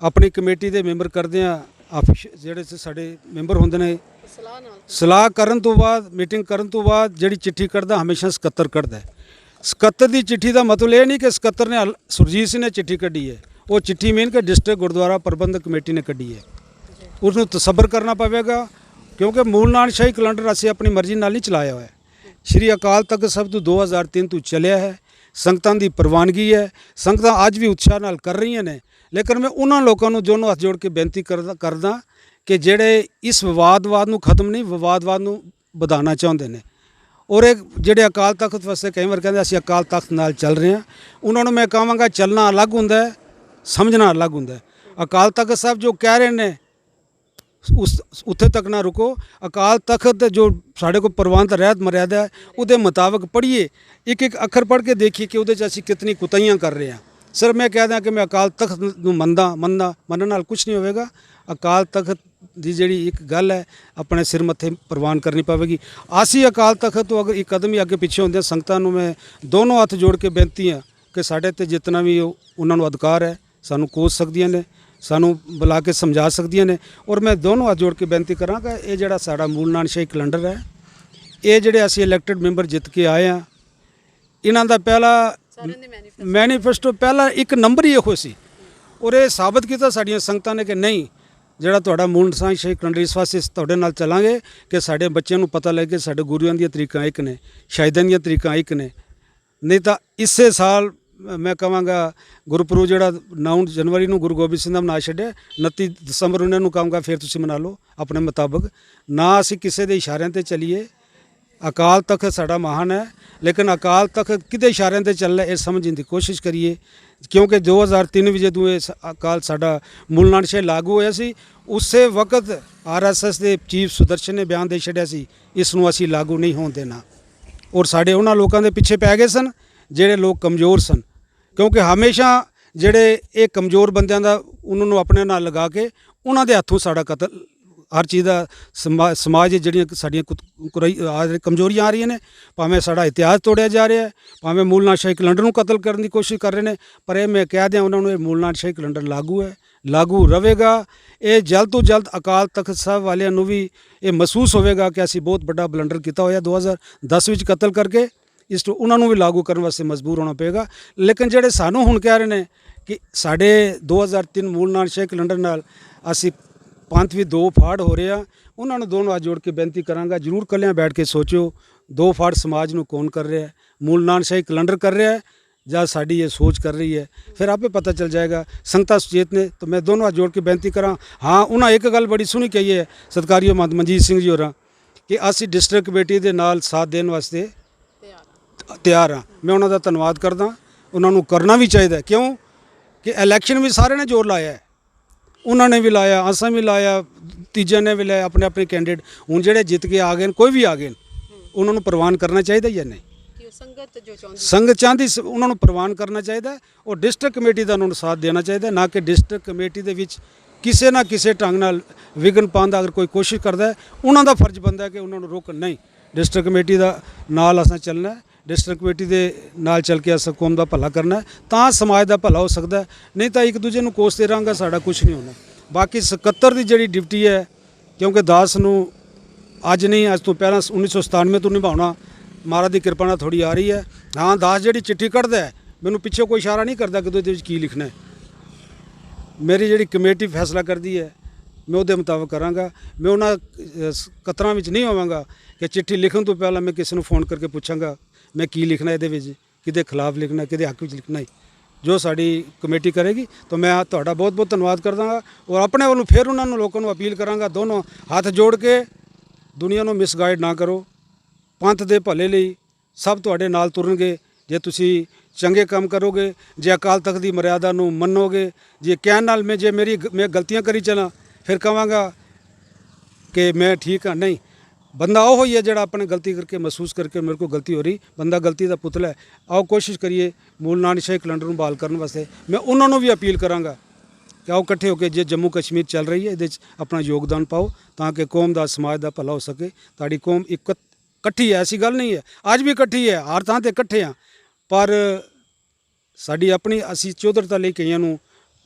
ਆਪਣੀ ਕਮੇਟੀ ਦੇ ਮੈਂਬਰ ਕਰਦੇ ਹਾਂ, ਜਿਹੜੇ ਸਾਡੇ ਮੈਂਬਰ ਹੁੰਦੇ ਨੇ, ਸਲਾਹ ਕਰਨ ਤੋਂ ਬਾਅਦ, ਮੀਟਿੰਗ ਕਰਨ ਤੋਂ ਬਾਅਦ ਜਿਹੜੀ ਚਿੱਠੀ ਕੱਢਦਾ ਹਮੇਸ਼ਾ ਸਕੱਤਰ ਕੱਢਦਾ ਹੈ। ਸਕੱਤਰ ਦੀ ਚਿੱਠੀ ਦਾ ਮਤਲਬ ਇਹ ਨਹੀਂ ਕਿ ਸਕੱਤਰ ਨੇ ਸੁਰਜੀਤ ਸਿੰਘ ਨੇ ਚਿੱਠੀ ਕੱਢੀ ਹੈ, ਉਹ ਚਿੱਠੀ ਮੇਨ ਕਿ ਡਿਸਟ੍ਰਿਕਟ ਗੁਰਦੁਆਰਾ ਪ੍ਰਬੰਧਕ ਕਮੇਟੀ ਨੇ ਕੱਢੀ ਹੈ। ਉਸ ਨੂੰ ਤਸੱਬਰ ਕਰਨਾ ਪਵੇਗਾ, ਕਿਉਂਕਿ ਮੂਲ ਨਾਨਕ ਸ਼ਾਹੀ ਕੈਲੰਡਰ ਅਸੀਂ ਆਪਣੀ ਮਰਜ਼ੀ ਨਾਲ ਨਹੀਂ ਚਲਾਇਆ ਹੋਇਆ। ਸ਼੍ਰੀ ਅਕਾਲ ਤਖਤ ਸਾਹਿਬ ਤੋਂ 2003 ਤੋਂ ਚੱਲਿਆ ਹੈ, ਸੰਗਤਾਂ ਦੀ ਪ੍ਰਵਾਨਗੀ ਹੈ, ਸੰਗਤਾਂ ਅੱਜ ਵੀ ਉਤਸ਼ਾਹ ਨਾਲ ਕਰ ਰਹੀਆਂ ਨੇ। ਲੇਕਿਨ ਮੈਂ ਉਹਨਾਂ ਲੋਕਾਂ ਨੂੰ ਦੋਨੋਂ ਹੱਥ ਜੋੜ ਕੇ ਬੇਨਤੀ ਕਰਦਾ ਕਿ ਜਿਹੜੇ ਇਸ ਵਿਵਾਦਵਾਦ ਨੂੰ ਖਤਮ ਨਹੀਂ, ਵਿਵਾਦਵਾਦ ਨੂੰ ਵਧਾਉਣਾ ਚਾਹੁੰਦੇ ਨੇ, ਔਰ ਇਹ ਜਿਹੜੇ ਅਕਾਲ ਤਖਤ ਵਾਸਤੇ ਕਈ ਵਾਰ ਕਹਿੰਦੇ ਅਸੀਂ ਅਕਾਲ ਤਖਤ ਨਾਲ ਚੱਲ ਰਹੇ ਹਾਂ, ਉਹਨਾਂ ਨੂੰ ਮੈਂ ਕਹਾਂਗਾ ਚੱਲਣਾ ਅਲੱਗ ਹੁੰਦਾ ਹੈ, ਸਮਝਣਾ ਅਲੱਗ ਹੁੰਦਾ ਹੈ। ਅਕਾਲ ਤਖਤ ਸਾਹਿਬ ਜੋ ਕਹਿ ਰਹੇ ਨੇ ਉੱਥੇ ਤੱਕ ਨਾ ਰੁਕੋ। ਅਕਾਲ ਤਖਤ ਜੋ ਸਾਡੇ ਕੋਲ ਪ੍ਰਵਾਨਿਤ ਰਹਿਤ ਮਰਿਆਦਾ ਹੈ ਉਹਦੇ ਮੁਤਾਬਕ ਪੜ੍ਹੀਏ, ਇੱਕ ਇੱਕ ਅੱਖਰ ਪੜ੍ਹ ਕੇ ਦੇਖੀਏ ਕਿ ਉਹਦੇ 'ਚ ਅਸੀਂ ਕਿਤਨੀ ਕੁਤਾਹੀਆਂ ਕਰ ਰਹੇ ਹਾਂ। ਸਰ ਮੈਂ ਕਹਿ ਦਿਆਂ ਕਿ ਮੈਂ ਅਕਾਲ ਤਖਤ ਨੂੰ ਮੰਨਣ ਨਾਲ ਕੁਝ ਨਹੀਂ ਹੋਵੇਗਾ। ਅਕਾਲ ਤਖਤ ਦੀ ਜਿਹੜੀ ਇੱਕ ਗੱਲ ਹੈ ਆਪਣੇ ਸਿਰ ਮੱਥੇ ਪ੍ਰਵਾਨ ਕਰਨੀ ਪਵੇਗੀ। ਅਸੀਂ ਅਕਾਲ ਤਖਤ ਤੋਂ ਅਗਰ ਇੱਕ ਕਦਮ ਹੀ ਅੱਗੇ ਪਿੱਛੇ ਹੁੰਦੇ, ਸੰਗਤਾਂ ਨੂੰ ਮੈਂ ਦੋਨੋਂ ਹੱਥ ਜੋੜ ਕੇ ਬੇਨਤੀ ਹੈ ਕਿ ਸਾਡੇ ਤੇ ਜਿਤਨਾ ਵੀ ਉਹਨਾਂ ਨੂੰ ਅਧਿਕਾਰ ਹੈ, ਸਾਨੂੰ ਕੋਸ ਸਕਦੀਆਂ ਨੇ, ਸਾਨੂੰ ਬੁਲਾ ਕੇ ਸਮਝਾ ਸਕਦੀਆਂ ਨੇ। ਔਰ ਮੈਂ ਦੋਨੋਂ ਹੱਥ ਜੋੜ ਕੇ ਬੇਨਤੀ ਕਰਾਂਗਾ, ਇਹ ਜਿਹੜਾ ਸਾਡਾ ਮੂਲ ਨਾਨਕ ਸ਼ਾਹੀ ਕੈਲੰਡਰ ਹੈ, ਇਹ ਜਿਹੜੇ ਅਸੀਂ ਇਲੈਕਟਡ ਮੈਂਬਰ ਜਿੱਤ ਕੇ ਆਏ ਹਾਂ, ਇਹਨਾਂ ਦਾ ਪਹਿਲਾ ਮੈਨੀਫੈਸਟੋ ਪਹਿਲਾ ਇੱਕ ਨੰਬਰ ਹੀ ਇਹੋ ਸੀ। ਔਰ ਇਹ ਸਾਬਤ ਕੀਤਾ ਸਾਡੀਆਂ ਸੰਗਤਾਂ ਨੇ ਕਿ ਨਹੀਂ, ਜਿਹੜਾ ਤੁਹਾਡਾ ਮੂਲ ਨਾਨਕ ਸ਼ਾਹੀ ਕੈਲੰਡਰ, ਇਸ ਵਾਸਤੇ ਤੁਹਾਡੇ ਨਾਲ ਚੱਲਾਂਗੇ ਕਿ ਸਾਡੇ ਬੱਚਿਆਂ ਨੂੰ ਪਤਾ ਲੱਗੇ ਸਾਡੇ ਗੁਰੂਆਂ ਦੀਆਂ ਤਰੀਕਾਂ ਇੱਕ ਨੇ, ਸ਼ਹੀਦਾਂ ਦੀਆਂ ਤਰੀਕਾਂ ਇੱਕ ਨੇ। ਨਹੀਂ ਤਾਂ ਇਸੇ ਸਾਲ ਮੈਂ ਕਹਾਂਗਾ ਗੁਰਪੁਰਬ ਜਿਹੜਾ 9 ਜਨਵਰੀ ਨੂੰ ਗੁਰੂ ਗੋਬਿੰਦ ਸਿੰਘ ਦਾ ਮਨਾ ਛੱਡਿਆ, 29 ਦਸੰਬਰ ਉਹਨਾਂ ਨੂੰ ਕਹਾਂਗਾ ਫਿਰ ਤੁਸੀਂ ਮਨਾ ਲਓ ਆਪਣੇ ਮੁਤਾਬਕ। ਨਾ ਅਸੀਂ ਕਿਸੇ ਦੇ ਇਸ਼ਾਰਿਆਂ ਤੇ ਚੱਲੀਏ। ਅਕਾਲ ਤਖਤ ਸਾਡਾ ਮਹਾਨ ਹੈ, ਲੇਕਿਨ ਅਕਾਲ ਤਖਤ ਕਿਹਦੇ ਇਸ਼ਾਰਿਆਂ ਤੇ ਚੱਲ ਰਿਹਾ ਇਹ ਸਮਝਣ ਦੀ ਕੋਸ਼ਿਸ਼ ਕਰੀਏ, ਕਿਉਂਕਿ 2003 ਵਿੱਚ ਜਦੋਂ ਇਹ ਅਕਾਲ ਸਾਡਾ ਮੂਲ ਨਾਨਕ ਸ਼ਾਹੀ ਲਾਗੂ ਹੋਇਆ ਸੀ, ਉਸੇ ਵਕਤ ਆਰਐਸਐਸ ਦੇ ਚੀਫ ਸੁਦਰਸ਼ਨ ਨੇ ਬਿਆਨ ਦੇ ਛੱਡਿਆ ਸੀ ਇਸ ਨੂੰ ਅਸੀਂ ਲਾਗੂ ਨਹੀਂ ਹੋਣ ਦੇਣਾ। ਔਰ ਸਾਡੇ ਉਹਨਾਂ ਲੋਕਾਂ ਦੇ ਪਿੱਛੇ ਪੈ ਗਏ ਸਨ ਜਿਹੜੇ ਲੋਕ ਕਮਜ਼ੋਰ ਸਨ, ਕਿਉਂਕਿ ਹਮੇਸ਼ਾ ਜਿਹੜੇ ਇਹ ਕਮਜ਼ੋਰ ਬੰਦਿਆਂ ਦਾ ਉਹਨਾਂ ਨੂੰ ਆਪਣੇ ਨਾਲ ਲਗਾ ਕੇ ਉਹਨਾਂ ਦੇ ਹੱਥੋਂ ਸਾਡਾ ਕਤਲ, ਹਰ ਚੀਜ਼ ਦਾ ਸਮਾਜ ਜਿਹੜੀਆਂ ਸਾਡੀਆਂ ਕਮਜ਼ੋਰੀਆਂ ਆ ਰਹੀਆਂ ਨੇ, ਭਾਵੇਂ ਸਾਡਾ ਇਤਿਹਾਸ ਤੋੜਿਆ ਜਾ ਰਿਹਾ ਹੈ, ਭਾਵੇਂ ਮੂਲ ਨਾਨਕ ਸ਼ਾਹੀ ਕੈਲੰਡਰ ਨੂੰ ਕਤਲ ਕਰਨ ਦੀ ਕੋਸ਼ਿਸ਼ ਕਰ ਰਹੇ ਨੇ, ਪਰ ਇਹ ਮੈਂ ਕਹਿ ਦਿਆਂ ਉਹਨਾਂ ਨੂੰ ਇਹ ਮੂਲ ਨਾਨਕ ਸ਼ਾਹੀ ਕੈਲੰਡਰ ਲਾਗੂ ਹੈ, ਲਾਗੂ ਰਹੇਗਾ। ਇਹ ਜਲਦ ਤੋਂ ਜਲਦ ਅਕਾਲ ਤਖਤ ਸਾਹਿਬ ਵਾਲਿਆਂ ਨੂੰ ਵੀ ਇਹ ਮਹਿਸੂਸ ਹੋਵੇਗਾ ਕਿ ਅਸੀਂ ਬਹੁਤ ਵੱਡਾ ਬਲੰਡਰ ਕੀਤਾ ਹੋਇਆ 2010 ਵਿੱਚ ਕਤਲ ਕਰਕੇ, ਇਸ ਤੋਂ ਉਹਨਾਂ ਨੂੰ ਵੀ ਲਾਗੂ ਕਰਨ ਵਾਸਤੇ ਮਜਬੂਰ ਹੋਣਾ ਪਏਗਾ। ਲੇਕਿਨ ਜਿਹੜੇ ਸਾਨੂੰ ਹੁਣ ਕਹਿ ਰਹੇ ਨੇ ਕਿ ਸਾਡੇ 2003 ਮੂਲ ਨਾਨਕ ਸ਼ਾਹੀ ਕੈਲੰਡਰ ਨਾਲ ਅਸੀਂ ਪੰਥ ਵੀ ਦੋ ਫਾੜ ਹੋ ਰਿਹਾ, ਉਹਨਾਂ ਨੂੰ ਦੋਨੋਂ ਹੱਥ ਜੋੜ ਕੇ ਬੇਨਤੀ ਕਰਾਂਗਾ ਜ਼ਰੂਰ ਇਕੱਲਿਆਂ ਬੈਠ ਕੇ ਸੋਚੋ ਦੋ ਫਾੜ ਸਮਾਜ ਨੂੰ ਕੌਣ ਕਰ ਰਿਹਾ ਹੈ, ਮੂਲ ਨਾਨਕ ਸ਼ਾਹੀ ਕੈਲੰਡਰ ਕਰ ਰਿਹਾ ਹੈ ਜਾਂ ਸਾਡੀ ਇਹ ਸੋਚ ਕਰ ਰਹੀ ਹੈ, ਫਿਰ ਆਪੇ ਪਤਾ ਚੱਲ ਜਾਏਗਾ। ਸੰਗਤਾਂ ਸੁਚੇਤ ਨੇ ਤਾਂ ਮੈਂ ਦੋਨੋਂ ਹੱਥ ਜੋੜ ਕੇ ਬੇਨਤੀ ਕਰਾਂ। ਹਾਂ, ਉਹਨਾਂ ਇੱਕ ਗੱਲ ਬੜੀ ਸੋਹਣੀ ਕਹੀ ਹੈ ਸਤਿਕਾਰਯੋਗ ਮਹੰਤ ਮਨਜੀਤ ਸਿੰਘ ਜੀ ਹੋਰਾਂ ਕਿ ਅਸੀਂ ਡਿਸਟ੍ਰਿਕਟ ਕਮੇਟੀ ਦੇ ਨਾਲ ਸਾਥ ਦੇਣ ਵਾਸਤੇ ਤਿਆਰ ਹਾਂ। ਮੈਂ ਉਹਨਾਂ ਦਾ ਧੰਨਵਾਦ ਕਰਦਾ। ਉਹਨਾਂ ਨੂੰ ਕਰਨਾ ਵੀ ਚਾਹੀਦਾ, ਕਿਉਂ ਕਿ ਇਲੈਕਸ਼ਨ ਵੀ ਸਾਰਿਆਂ ਨੇ ਜ਼ੋਰ ਲਾਇਆ ਹੈ। ਉਹਨਾਂ ਨੇ ਵੀ ਲਾਇਆ, ਅਸਾਂ ਵੀ ਲਾਇਆ, ਤੀਜਿਆਂ ਨੇ ਵੀ ਲਾਇਆ, ਆਪਣੇ ਆਪਣੇ ਕੈਂਡੀਡੇਟ। ਹੁਣ ਜਿਹੜੇ ਜਿੱਤ ਕੇ ਆ ਗਏ ਨੇ, ਕੋਈ ਵੀ ਆ ਗਏ ਨੇ, ਉਹਨਾਂ ਨੂੰ ਪ੍ਰਵਾਨ ਕਰਨਾ ਚਾਹੀਦਾ ਜਾਂ ਨਹੀਂ? ਸੰਗਤ ਚਾਹੁੰਦੀ ਉਹਨਾਂ ਨੂੰ ਪ੍ਰਵਾਨ ਕਰਨਾ ਚਾਹੀਦਾ। ਔਰ ਡਿਸਟ੍ਰਿਕਟ ਕਮੇਟੀ ਦਾ ਉਹਨਾਂ ਨੂੰ ਸਾਥ ਦੇਣਾ ਚਾਹੀਦਾ, ਨਾ ਕਿ ਡਿਸਟ੍ਰਿਕਟ ਕਮੇਟੀ ਦੇ ਵਿੱਚ ਕਿਸੇ ਨਾ ਕਿਸੇ ਢੰਗ ਨਾਲ ਵਿਘਨ ਪਾਉਣ ਦਾ ਅਗਰ ਕੋਈ ਕੋਸ਼ਿਸ਼ ਕਰਦਾ ਹੈ, ਉਹਨਾਂ ਦਾ ਫਰਜ਼ ਬਣਦਾ ਕਿ ਉਹਨਾਂ ਨੂੰ ਰੋਕਣ। ਨਹੀਂ, ਡਿਸਟ੍ਰਿਕਟ ਕਮੇਟੀ ਦਾ ਨਾਲ ਅਸਾਂ ਚੱਲਣਾ ਹੈ। ਡਿਸਟ੍ਰਿਕਟ ਕਮੇਟੀ ਦੇ ਨਾਲ ਚੱਲ ਕੇ ਅਸਾਂ ਕੌਮ ਦਾ ਭਲਾ ਕਰਨਾ ਹੈ, ਤਾਂ ਸਮਾਜ ਦਾ ਭਲਾ ਹੋ ਸਕਦਾ ਹੈ। ਨਹੀਂ ਤਾਂ ਇੱਕ ਦੂਜੇ ਨੂੰ ਕੋਸਦੇ ਰਹਾਂਗਾ, ਸਾਡਾ ਕੁਝ ਨਹੀਂ ਹੋਣਾ। ਬਾਕੀ 77 ਦੀ ਜਿਹੜੀ ਡਿਊਟੀ ਹੈ, ਕਿਉਂਕਿ ਦਾਸ ਨੂੰ ਅੱਜ ਨਹੀਂ, ਅੱਜ ਤੋਂ ਪਹਿਲਾਂ 1997 ਤੋਂ ਨਿਭਾਉਣਾ ਮਹਾਰਾਜ ਦੀ ਕਿਰਪਾ ਨਾਲ ਥੋੜੀ ਆ ਰਹੀ ਹੈ। ਹਾਂ, ਦਾਸ ਜਿਹੜੀ ਚਿੱਠੀ ਕੱਢਦਾ ਹੈ, ਮੈਨੂੰ ਪਿੱਛੇ ਕੋਈ ਇਸ਼ਾਰਾ ਨਹੀਂ ਕਰਦਾ ਕਿ ਉਹਦੇ ਵਿੱਚ ਕੀ ਲਿਖਣਾ ਹੈ। ਮੇਰੀ ਜਿਹੜੀ ਕਮੇਟੀ ਫੈਸਲਾ ਕਰਦੀ ਹੈ, ਮੈਂ ਉਹਦੇ ਮੁਤਾਬਕ ਕਰਾਂਗਾ। ਮੈਂ ਉਹਨਾਂ ਕਤਰਾਂ ਵਿੱਚ ਨਹੀਂ ਹੋਵਾਂਗਾ ਕਿ ਚਿੱਠੀ ਲਿਖਣ ਤੋਂ ਪਹਿਲਾਂ ਮੈਂ ਕਿਸੇ ਨੂੰ ਫੋਨ ਕਰਕੇ ਪੁੱਛਾਂਗਾ ਮੈਂ ਕੀ ਲਿਖਣਾ ਇਹਦੇ ਵਿੱਚ, ਕਿਹਦੇ ਖਿਲਾਫ ਲਿਖਣਾ, ਕਿਹਦੇ ਹੱਕ ਵਿੱਚ ਲਿਖਣਾ ਹੈ। ਜੋ ਸਾਡੀ ਕਮੇਟੀ ਕਰੇਗੀ ਤਾਂ ਮੈਂ ਤੁਹਾਡਾ ਬਹੁਤ ਬਹੁਤ ਧੰਨਵਾਦ ਕਰਦਾਂਗਾ। ਔਰ ਆਪਣੇ ਵੱਲੋਂ ਫਿਰ ਉਹਨਾਂ ਨੂੰ ਲੋਕਾਂ ਨੂੰ ਅਪੀਲ ਕਰਾਂਗਾ, ਦੋਨੋਂ ਹੱਥ ਜੋੜ ਕੇ ਦੁਨੀਆ ਨੂੰ ਮਿਸਗਾਈਡ ਨਾ ਕਰੋ। ਪੰਥ ਦੇ ਭਲੇ ਲਈ ਸਭ ਤੁਹਾਡੇ ਨਾਲ ਤੁਰਨਗੇ ਜੇ ਤੁਸੀਂ ਚੰਗੇ ਕੰਮ ਕਰੋਗੇ, ਜੇ ਅਕਾਲ ਤਖਤ ਦੀ ਮਰਿਆਦਾ ਨੂੰ ਮੰਨੋਗੇ। ਜੇ ਕਹਿਣ ਨਾਲ ਮੈਂ ਮੈਂ ਗਲਤੀਆਂ ਕਰੀ ਚਲਾਂ, ਫਿਰ ਕਹਾਂਗਾ ਕਿ ਮੈਂ ਠੀਕ ਹਾਂ। ਨਹੀਂ, ਬੰਦਾ ਉਹ ਹੀ ਹੈ ਜਿਹੜਾ ਆਪਣੇ ਗਲਤੀ ਕਰਕੇ ਮਹਿਸੂਸ ਕਰਕੇ ਮੇਰੇ ਕੋਲ ਗਲਤੀ ਹੋ ਰਹੀ, ਬੰਦਾ ਗਲਤੀ ਦਾ ਪੁਤਲਾ ਹੈ। ਆਓ ਕੋਸ਼ਿਸ਼ ਕਰੀਏ ਮੂਲ ਨਾਨਕਸ਼ਾਹੀ ਕੈਲੰਡਰ ਨੂੰ ਬਹਾਲ ਕਰਨ ਵਾਸਤੇ। ਮੈਂ ਉਹਨਾਂ ਨੂੰ ਵੀ ਅਪੀਲ ਕਰਾਂਗਾ ਕਿ ਆਓ ਇਕੱਠੇ ਹੋ ਕੇ, ਜੇ ਜੰਮੂ ਕਸ਼ਮੀਰ ਚੱਲ ਰਹੀ ਹੈ, ਇਹਦੇ 'ਚ ਆਪਣਾ ਯੋਗਦਾਨ ਪਾਓ ਤਾਂ ਕਿ ਕੌਮ ਦਾ, ਸਮਾਜ ਦਾ ਭਲਾ ਹੋ ਸਕੇ। ਤੁਹਾਡੀ ਕੌਮ ਇਕੱਠੀ ਹੈ, ਐਸੀ ਗੱਲ ਨਹੀਂ ਹੈ। ਅੱਜ ਵੀ ਇਕੱਠੀ ਹੈ, ਹਰ ਥਾਂ 'ਤੇ ਇਕੱਠੇ ਹਾਂ, ਪਰ ਸਾਡੀ ਆਪਣੀ ਅਸੀਂ ਚੌਧਰਤਾ ਲਈ ਕਈਆਂ ਨੂੰ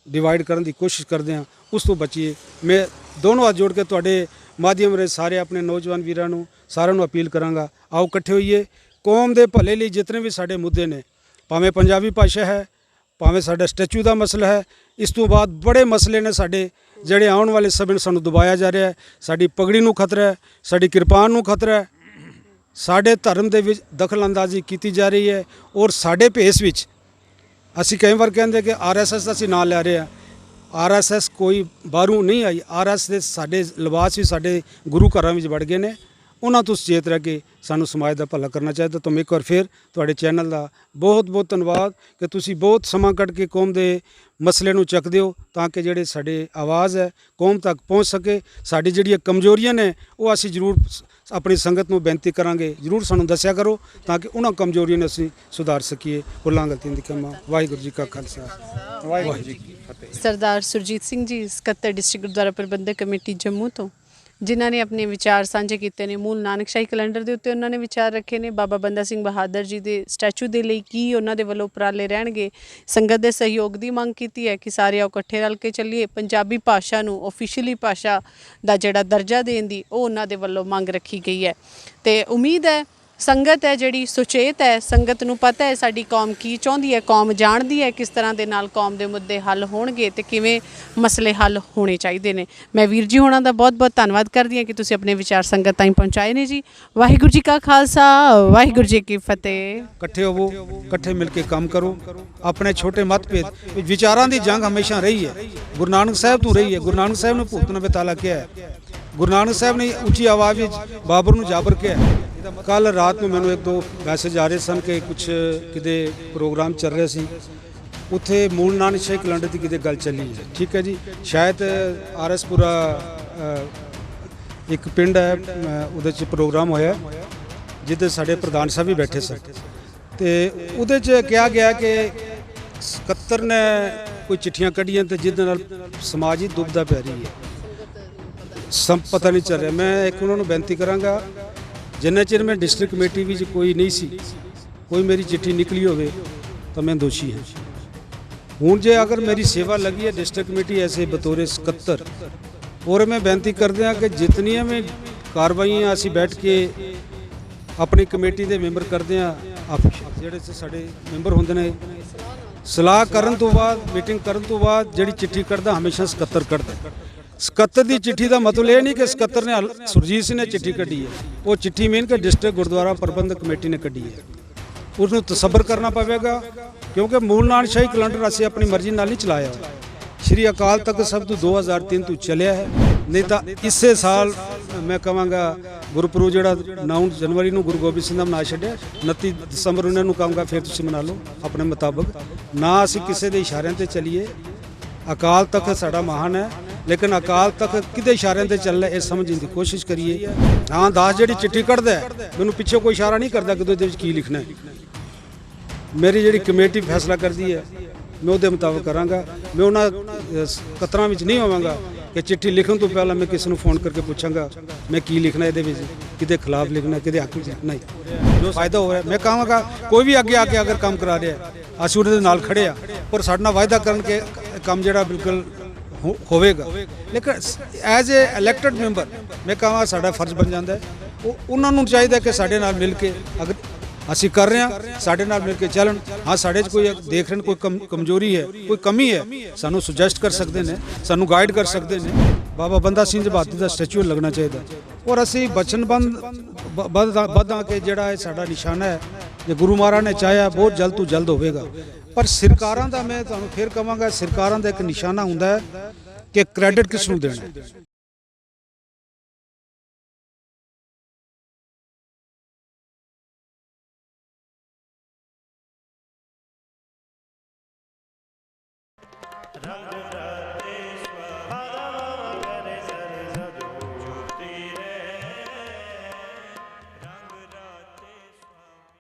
ਡਿਵਾਈਡ ਕਰਨ ਦੀ ਕੋਸ਼ਿਸ਼ ਕਰਦੇ ਹਾਂ, ਉਸ ਤੋਂ ਬਚੀਏ। ਮੈਂ ਦੋਨੋਂ ਹੱਥ ਜੋੜ ਕੇ ਤੁਹਾਡੇ ਮਾਧਿਅਮ ਰਾਹੀਂ ਸਾਰੇ ਆਪਣੇ ਨੌਜਵਾਨ ਵੀਰਾਂ ਨੂੰ, ਸਾਰਿਆਂ ਨੂੰ ਅਪੀਲ ਕਰਾਂਗਾ, ਆਓ ਇਕੱਠੇ ਹੋਈਏ। ਕੌਮ ਦੇ ਭਲੇ ਲਈ ਜਿਤਨੇ ਵੀ ਸਾਡੇ ਮੁੱਦੇ ਨੇ, ਭਾਵੇਂ ਪੰਜਾਬੀ ਭਾਸ਼ਾ ਹੈ, ਭਾਵੇਂ ਸਾਡਾ ਸਟੈਚੂ ਦਾ ਮਸਲਾ ਹੈ, ਇਸ ਤੋਂ ਬਾਅਦ ਬੜੇ ਮਸਲੇ ਨੇ ਸਾਡੇ ਜਿਹੜੇ ਆਉਣ ਵਾਲੇ ਸਮੇਂ ਨੂੰ ਸਾਨੂੰ ਦਬਾਇਆ ਜਾ ਰਿਹਾ ਹੈ। ਸਾਡੀ ਪਗੜੀ ਨੂੰ ਖਤਰਾ ਹੈ, ਸਾਡੀ ਕਿਰਪਾਨ ਨੂੰ ਖਤਰਾ ਹੈ, ਸਾਡੇ ਧਰਮ ਦੇ ਵਿੱਚ ਦਖਲ ਅੰਦਾਜ਼ੀ ਕੀਤੀ ਜਾ ਰਹੀ ਹੈ। ਔਰ ਸਾਡੇ ਭੇਸ ਵਿੱਚ ਅਸੀਂ ਕਈ ਵਾਰ ਕਹਿੰਦੇ ਕਿ RSS ਦਾ ਅਸੀਂ ਨਾਂ ਲੈ ਰਹੇ ਹਾਂ। RSS ਕੋਈ ਬਾਹਰੋਂ ਨਹੀਂ ਆਈ। RSS ਦੇ ਸਾਡੇ ਲਿਬਾਸ ਵੀ ਸਾਡੇ ਗੁਰੂ ਘਰਾਂ ਵਿੱਚ ਵੜ ਗਏ ਨੇ। ਉਹਨਾਂ ਤੋਂ ਸੁਚੇਤ ਰਹਿ ਕੇ ਸਾਨੂੰ ਸਮਾਜ ਦਾ ਭਲਾ ਕਰਨਾ ਚਾਹੀਦਾ। ਤਾਂ ਮੈਂ ਇੱਕ ਵਾਰ ਫਿਰ ਤੁਹਾਡੇ ਚੈਨਲ ਦਾ ਬਹੁਤ ਬਹੁਤ ਧੰਨਵਾਦ ਕਿ ਤੁਸੀਂ ਬਹੁਤ ਸਮਾਂ ਕੱਢ ਕੇ ਕੌਮ ਦੇ ਮਸਲੇ ਨੂੰ ਚੱਕਦੇ ਹੋ, ਤਾਂ ਕਿ ਜਿਹੜੇ ਸਾਡੇ ਆਵਾਜ਼ ਹੈ ਕੌਮ ਤੱਕ ਪਹੁੰਚ ਸਕੇ। ਸਾਡੀ ਜਿਹੜੀਆਂ ਕਮਜ਼ੋਰੀਆਂ ਨੇ ਉਹ ਅਸੀਂ ਜ਼ਰੂਰ ਆਪਣੀ ਸੰਗਤ ਨੂੰ ਬੇਨਤੀ ਕਰਾਂਗੇ, ਜ਼ਰੂਰ ਸਾਨੂੰ ਦੱਸਿਆ ਕਰੋ ਤਾਂ ਕਿ ਉਹਨਾਂ ਕਮਜ਼ੋਰੀਆਂ ਨੂੰ ਅਸੀਂ ਸੁਧਾਰ ਸਕੀਏ। ਭੁੱਲਾਂ ਗਲਤੀਆਂ ਦੀ ਖਿਮਾ। ਵਾਹਿਗੁਰੂ ਜੀ ਕਾ ਖਾਲਸਾ, ਵਾਹਿਗੁਰੂ ਜੀ ਕੀ ਫਤਿਹ। ਸਰਦਾਰ ਸੁਰਜੀਤ ਸਿੰਘ ਜੀ, 77 ਡਿਸਟ੍ਰਿਕਟ ਗੁਰਦੁਆਰਾ ਪ੍ਰਬੰਧਕ ਕਮੇਟੀ ਜੰਮੂ ਤੋਂ, ਜਿਨ੍ਹਾਂ ਨੇ ਆਪਣੇ ਵਿਚਾਰ ਸਾਂਝੇ ਕੀਤੇ ਨੇ। ਮੂਲ ਨਾਨਕਸ਼ਾਹੀ ਕੈਲੰਡਰ ਦੇ ਉੱਤੇ ਉਹਨਾਂ ਨੇ ਵਿਚਾਰ ਰੱਖੇ ਨੇ। ਬਾਬਾ ਬੰਦਾ ਸਿੰਘ ਬਹਾਦਰ ਜੀ ਦੇ ਸਟੈਚੂ ਦੇ ਲਈ ਕੀ ਉਹਨਾਂ ਦੇ ਵੱਲੋਂ ਉਪਰਾਲੇ ਰਹਿਣਗੇ। ਸੰਗਤ ਦੇ ਸਹਿਯੋਗ ਦੀ ਮੰਗ ਕੀਤੀ ਹੈ ਕਿ ਸਾਰੇ ਆਓ ਇਕੱਠੇ ਰਲ ਕੇ ਚੱਲੀਏ। ਪੰਜਾਬੀ ਭਾਸ਼ਾ ਨੂੰ ਆਫੀਸ਼ੀਅਲੀ ਭਾਸ਼ਾ ਦਾ ਜਿਹੜਾ ਦਰਜਾ ਦੇਣ ਦੀ ਉਹ ਉਹਨਾਂ ਦੇ ਵੱਲੋਂ ਮੰਗ ਰੱਖੀ ਗਈ ਹੈ। ਤੇ ਉਮੀਦ ਹੈ ਸੰਗਤ ਹੈ ਜਿਹੜੀ ਸੁਚੇਤ ਹੈ, ਸੰਗਤ ਨੂੰ ਪਤਾ ਹੈ ਸਾਡੀ ਕੌਮ ਕੀ ਚਾਹੁੰਦੀ ਹੈ, ਕੌਮ ਜਾਣਦੀ ਹੈ ਕਿਸ ਤਰ੍ਹਾਂ ਦੇ ਨਾਲ ਕੌਮ ਦੇ ਮੁੱਦੇ ਹੱਲ ਹੋਣਗੇ ਤੇ ਕਿਵੇਂ ਮਸਲੇ ਹੱਲ ਹੋਣੇ ਚਾਹੀਦੇ ਨੇ। ਮੈਂ ਵੀਰ ਜੀ ਹੋਣਾ ਦਾ ਬਹੁਤ ਬਹੁਤ ਧੰਨਵਾਦ ਕਰਦੀ ਹਾਂ ਕਿ ਤੁਸੀਂ ਆਪਣੇ ਵਿਚਾਰ ਸੰਗਤ ਤਾਈਂ ਪਹੁੰਚਾਏ ਨੇ ਜੀ। ਵਾਹਿਗੁਰੂ ਜੀ ਕਾ ਖਾਲਸਾ, ਵਾਹਿਗੁਰੂ ਜੀ ਕੀ ਫਤਿਹ। ਇਕੱਠੇ ਹੋਵੋ, ਇਕੱਠੇ ਮਿਲ ਕੇ ਕੰਮ ਕਰੋ। ਆਪਣੇ ਛੋਟੇ ਮਤਭੇਦ, ਵਿਚਾਰਾਂ ਦੀ ਜੰਗ ਹਮੇਸ਼ਾ ਰਹੀ ਹੈ, ਗੁਰੂ ਨਾਨਕ ਸਾਹਿਬ ਤੋਂ ਰਹੀ ਹੈ। ਗੁਰੂ ਨਾਨਕ ਸਾਹਿਬ ਨੇ ਭੂਤ ਨਵੇਂ ਤਾਲਾ ਕਿਹਾ ਹੈ। ਗੁਰੂ ਨਾਨਕ ਸਾਹਿਬ ਨੇ ਉੱਚੀ ਆਵਾਜ਼ ਵਿੱਚ ਬਾਬਰ ਨੂੰ ਜਾਬਰ ਕਿਹਾ। ਕੱਲ ਰਾਤ ਨੂੰ ਮੈਨੂੰ ਇੱਕ ਦੋ ਮੈਸੇਜ ਆ ਰਹੇ ਸਨ ਕਿ ਕੁਝ ਕਿਤੇ ਪ੍ਰੋਗਰਾਮ ਚੱਲ ਰਿਹਾ ਸੀ, ਉੱਥੇ ਮੂਲ ਨਾਨਕਸ਼ਾਹੀ ਕੈਲੰਡਰ ਦੀ ਕਿਤੇ ਗੱਲ ਚੱਲੀ ਹੈ। ਠੀਕ ਹੈ ਜੀ, ਸ਼ਾਇਦ RSਪੁਰਾ ਇੱਕ ਪਿੰਡ ਹੈ, ਉਹਦੇ 'ਚ ਪ੍ਰੋਗਰਾਮ ਹੋਇਆ ਜਿੱਥੇ ਸਾਡੇ ਪ੍ਰਧਾਨ ਸਾਹਿਬ ਵੀ ਬੈਠੇ ਸਨ। ਤੇ ਉਹਦੇ 'ਚ ਕਿਹਾ ਗਿਆ ਕਿ 77 ਨੇ ਕੋਈ ਚਿੱਠੀਆਂ ਕੱਢੀਆਂ ਤੇ ਜਿਹਦੇ ਨਾਲ ਸਮਾਜ ਹੀ ਦੁਬਦਾ ਪੈ ਰਹੀ ਹੈ, ਪਤਾ ਨਹੀਂ ਚੱਲ ਰਿਹਾ। ਮੈਂ ਇੱਕ ਉਹਨਾਂ ਨੂੰ ਬੇਨਤੀ ਕਰਾਂਗਾ, ਜਿੰਨਾ ਚਿਰ ਮੈਂ ਡਿਸਟ੍ਰਿਕਟ ਕਮੇਟੀ ਵਿੱਚ ਕੋਈ ਨਹੀਂ ਸੀ, ਕੋਈ ਮੇਰੀ ਚਿੱਠੀ ਨਿਕਲੀ ਹੋਵੇ ਤਾਂ ਮੈਂ ਦੋਸ਼ੀ ਹਾਂ। ਹੁਣ ਜੇ ਅਗਰ ਮੇਰੀ ਸੇਵਾ ਲੱਗੀ ਹੈ ਡਿਸਟ੍ਰਿਕਟ ਕਮੇਟੀ ਐਸੇ ਬਤੌਰੇ 77, ਔਰ ਮੈਂ ਬੇਨਤੀ ਕਰਦੇ ਹਾਂ ਕਿ ਜਿਤਨੀਆਂ ਵੀ ਕਾਰਵਾਈਆਂ ਅਸੀਂ ਬੈਠ ਕੇ ਆਪਣੀ ਕਮੇਟੀ ਦੇ ਮੈਂਬਰ ਕਰਦੇ ਹਾਂ, ਜਿਹੜੇ ਸਾਡੇ ਮੈਂਬਰ ਹੁੰਦੇ ਨੇ, ਸਲਾਹ ਕਰਨ ਤੋਂ ਬਾਅਦ, ਮੀਟਿੰਗ ਕਰਨ ਤੋਂ ਬਾਅਦ ਜਿਹੜੀ ਚਿੱਠੀ ਕੱਢਦਾ ਹਮੇਸ਼ਾ 77 ਕੱਢਦਾ। 77 ਦੀ ਚਿੱਠੀ ਦਾ ਮਤਲਬ ਇਹ ਨਹੀਂ ਕਿ 77 ਨੇ ਸੁਰਜੀਤ ਸਿੰਘ ਨੇ ਚਿੱਠੀ ਕੱਢੀ ਹੈ। ਉਹ ਚਿੱਠੀ ਮੇਨ ਕਿ ਡਿਸਟ੍ਰਿਕਟ ਗੁਰਦੁਆਰਾ ਪ੍ਰਬੰਧਕ ਕਮੇਟੀ ਨੇ ਕੱਢੀ ਹੈ। ਉਸ ਨੂੰ ਤਸੱਬਰ ਕਰਨਾ ਪਵੇਗਾ, ਕਿਉਂਕਿ ਮੂਲ ਨਾਨਕਸ਼ਾਹੀ ਕੈਲੰਡਰ ਅਸੀਂ ਆਪਣੀ ਮਰਜ਼ੀ ਨਾਲ ਨਹੀਂ ਚਲਾਇਆ। ਸ਼੍ਰੀ ਅਕਾਲ ਤਖਤ ਸਾਹਿਬ ਤੋਂ 2003 ਤੋਂ ਚੱਲਿਆ ਹੈ, ਨਹੀਂ ਤਾਂ ਇਸੇ ਸਾਲ ਮੈਂ ਕਹਾਂਗਾ ਗੁਰਪੁਰਬ ਜਿਹੜਾ 9 ਜਨਵਰੀ ਨੂੰ ਗੁਰੂ ਗੋਬਿੰਦ ਸਿੰਘ ਦਾ ਮਨਾ ਛੱਡਿਆ, 29 ਦਸੰਬਰ ਉਹਨਾਂ ਨੂੰ ਕਹਾਂਗਾ ਫਿਰ ਤੁਸੀਂ ਮਨਾ ਲਓ ਆਪਣੇ ਮੁਤਾਬਕ। ਨਾ ਅਸੀਂ ਕਿਸੇ ਦੇ ਇਸ਼ਾਰਿਆਂ ਤੇ ਚੱਲੀਏ। ਅਕਾਲ ਤਖਤ ਸਾਡਾ ਮਹਾਨ ਹੈ, ਲੇਕਿਨ ਅਕਾਲ ਤਖਤ ਕਿਹਦੇ ਇਸ਼ਾਰਿਆਂ ਤੇ ਚੱਲਣਾ ਇਹ ਸਮਝਣ ਦੀ ਕੋਸ਼ਿਸ਼ ਕਰੀਏ। ਹਾਂ, ਦਾਸ ਜਿਹੜੀ ਚਿੱਠੀ ਕੱਢਦਾ ਮੈਨੂੰ ਪਿੱਛੇ ਕੋਈ ਇਸ਼ਾਰਾ ਨਹੀਂ ਕਰਦਾ ਕਿ ਉਹਦੇ ਵਿੱਚ ਕੀ ਲਿਖਣਾ ਹੈ। ਮੇਰੀ ਜਿਹੜੀ ਕਮੇਟੀ ਫੈਸਲਾ ਕਰਦੀ ਹੈ ਮੈਂ ਉਹਦੇ ਮੁਤਾਬਕ ਕਰਾਂਗਾ। ਮੈਂ ਉਹਨਾਂ ਕਤਰਾਂ ਵਿੱਚ ਨਹੀਂ ਹੋਵਾਂਗਾ ਕਿ ਚਿੱਠੀ ਲਿਖਣ ਤੋਂ ਪਹਿਲਾਂ ਮੈਂ ਕਿਸੇ ਨੂੰ ਫੋਨ ਕਰਕੇ ਪੁੱਛਾਂਗਾ ਮੈਂ ਕੀ ਲਿਖਣਾ ਇਹਦੇ ਵਿੱਚ, ਕਿਹਦੇ ਖਿਲਾਫ ਲਿਖਣਾ, ਕਿਹਦੇ ਹੱਕ ਵਿੱਚ ਲਿਖਣਾ ਹੈ। ਜੋ ਫਾਇਦਾ ਹੋ ਰਿਹਾ ਮੈਂ ਕਹਾਂਗਾ ਕੋਈ ਵੀ ਅੱਗੇ ਆ ਕੇ ਅਗਰ ਕੰਮ ਕਰਾ ਰਿਹਾ ਅਸੀਂ ਉਹਦੇ ਨਾਲ ਖੜੇ ਆ, ਪਰ ਸਾਡੇ ਨਾਲ ਵਾਅਦਾ ਕਰਨ ਕਿ ਕੰਮ ਜਿਹੜਾ ਬਿਲਕੁਲ ਹੋਵੇਗਾ। ਲੇਕਿਨ ਐਜ਼ ਏ ਇਲੈਕਟਡ ਮੈਂਬਰ ਮੈਂ ਕਹਾਂ ਸਾਡਾ ਫਰਜ਼ ਬਣ ਜਾਂਦਾ ਹੈ। ਉਹਨਾਂ ਨੂੰ ਚਾਹੀਦਾ ਕਿ ਸਾਡੇ ਨਾਲ ਮਿਲ ਕੇ ਅਗਰ ਅਸੀਂ ਕਰ ਰਹੇ ਹਾਂ ਸਾਡੇ ਨਾਲ ਮਿਲ ਕੇ ਚੱਲਣ। ਹਾਂ, ਸਾਡੇ 'ਚ ਕੋਈ ਦੇਖ ਰਹੇ ਕੋਈ ਕਮਜ਼ੋਰੀ ਹੈ, ਕੋਈ ਕਮੀ ਹੈ, ਸਾਨੂੰ ਸੁਜੈਸਟ ਕਰ ਸਕਦੇ ਨੇ, ਸਾਨੂੰ ਗਾਈਡ ਕਰ ਸਕਦੇ ਨੇ। ਬਾਬਾ ਬੰਦਾ ਸਿੰਘ ਬਹਾਦਰ ਦਾ ਸਟੈਚੂ ਲੱਗਣਾ ਚਾਹੀਦਾ ਔਰ ਅਸੀਂ ਬਚਨਬੱਧ ਕਿ ਜਿਹੜਾ ਇਹ ਸਾਡਾ ਨਿਸ਼ਾਨਾ ਹੈ ਜੇ ਗੁਰੂ ਮਹਾਰਾਜ ਨੇ ਚਾਹਿਆ ਬਹੁਤ ਜਲਦ ਤੋਂ ਜਲਦ ਹੋਵੇਗਾ। ਪਰ ਸਰਕਾਰਾਂ ਦਾ ਮੈਂ ਤੁਹਾਨੂੰ ਫਿਰ ਕਹਾਂਗਾ ਸਰਕਾਰਾਂ ਦਾ ਇੱਕ ਨਿਸ਼ਾਨਾ ਹੁੰਦਾ ਹੈ ਕਿ ਕ੍ਰੈਡਿਟ ਕਿਸ ਨੂੰ ਦੇਣਾ ਹੈ। रंग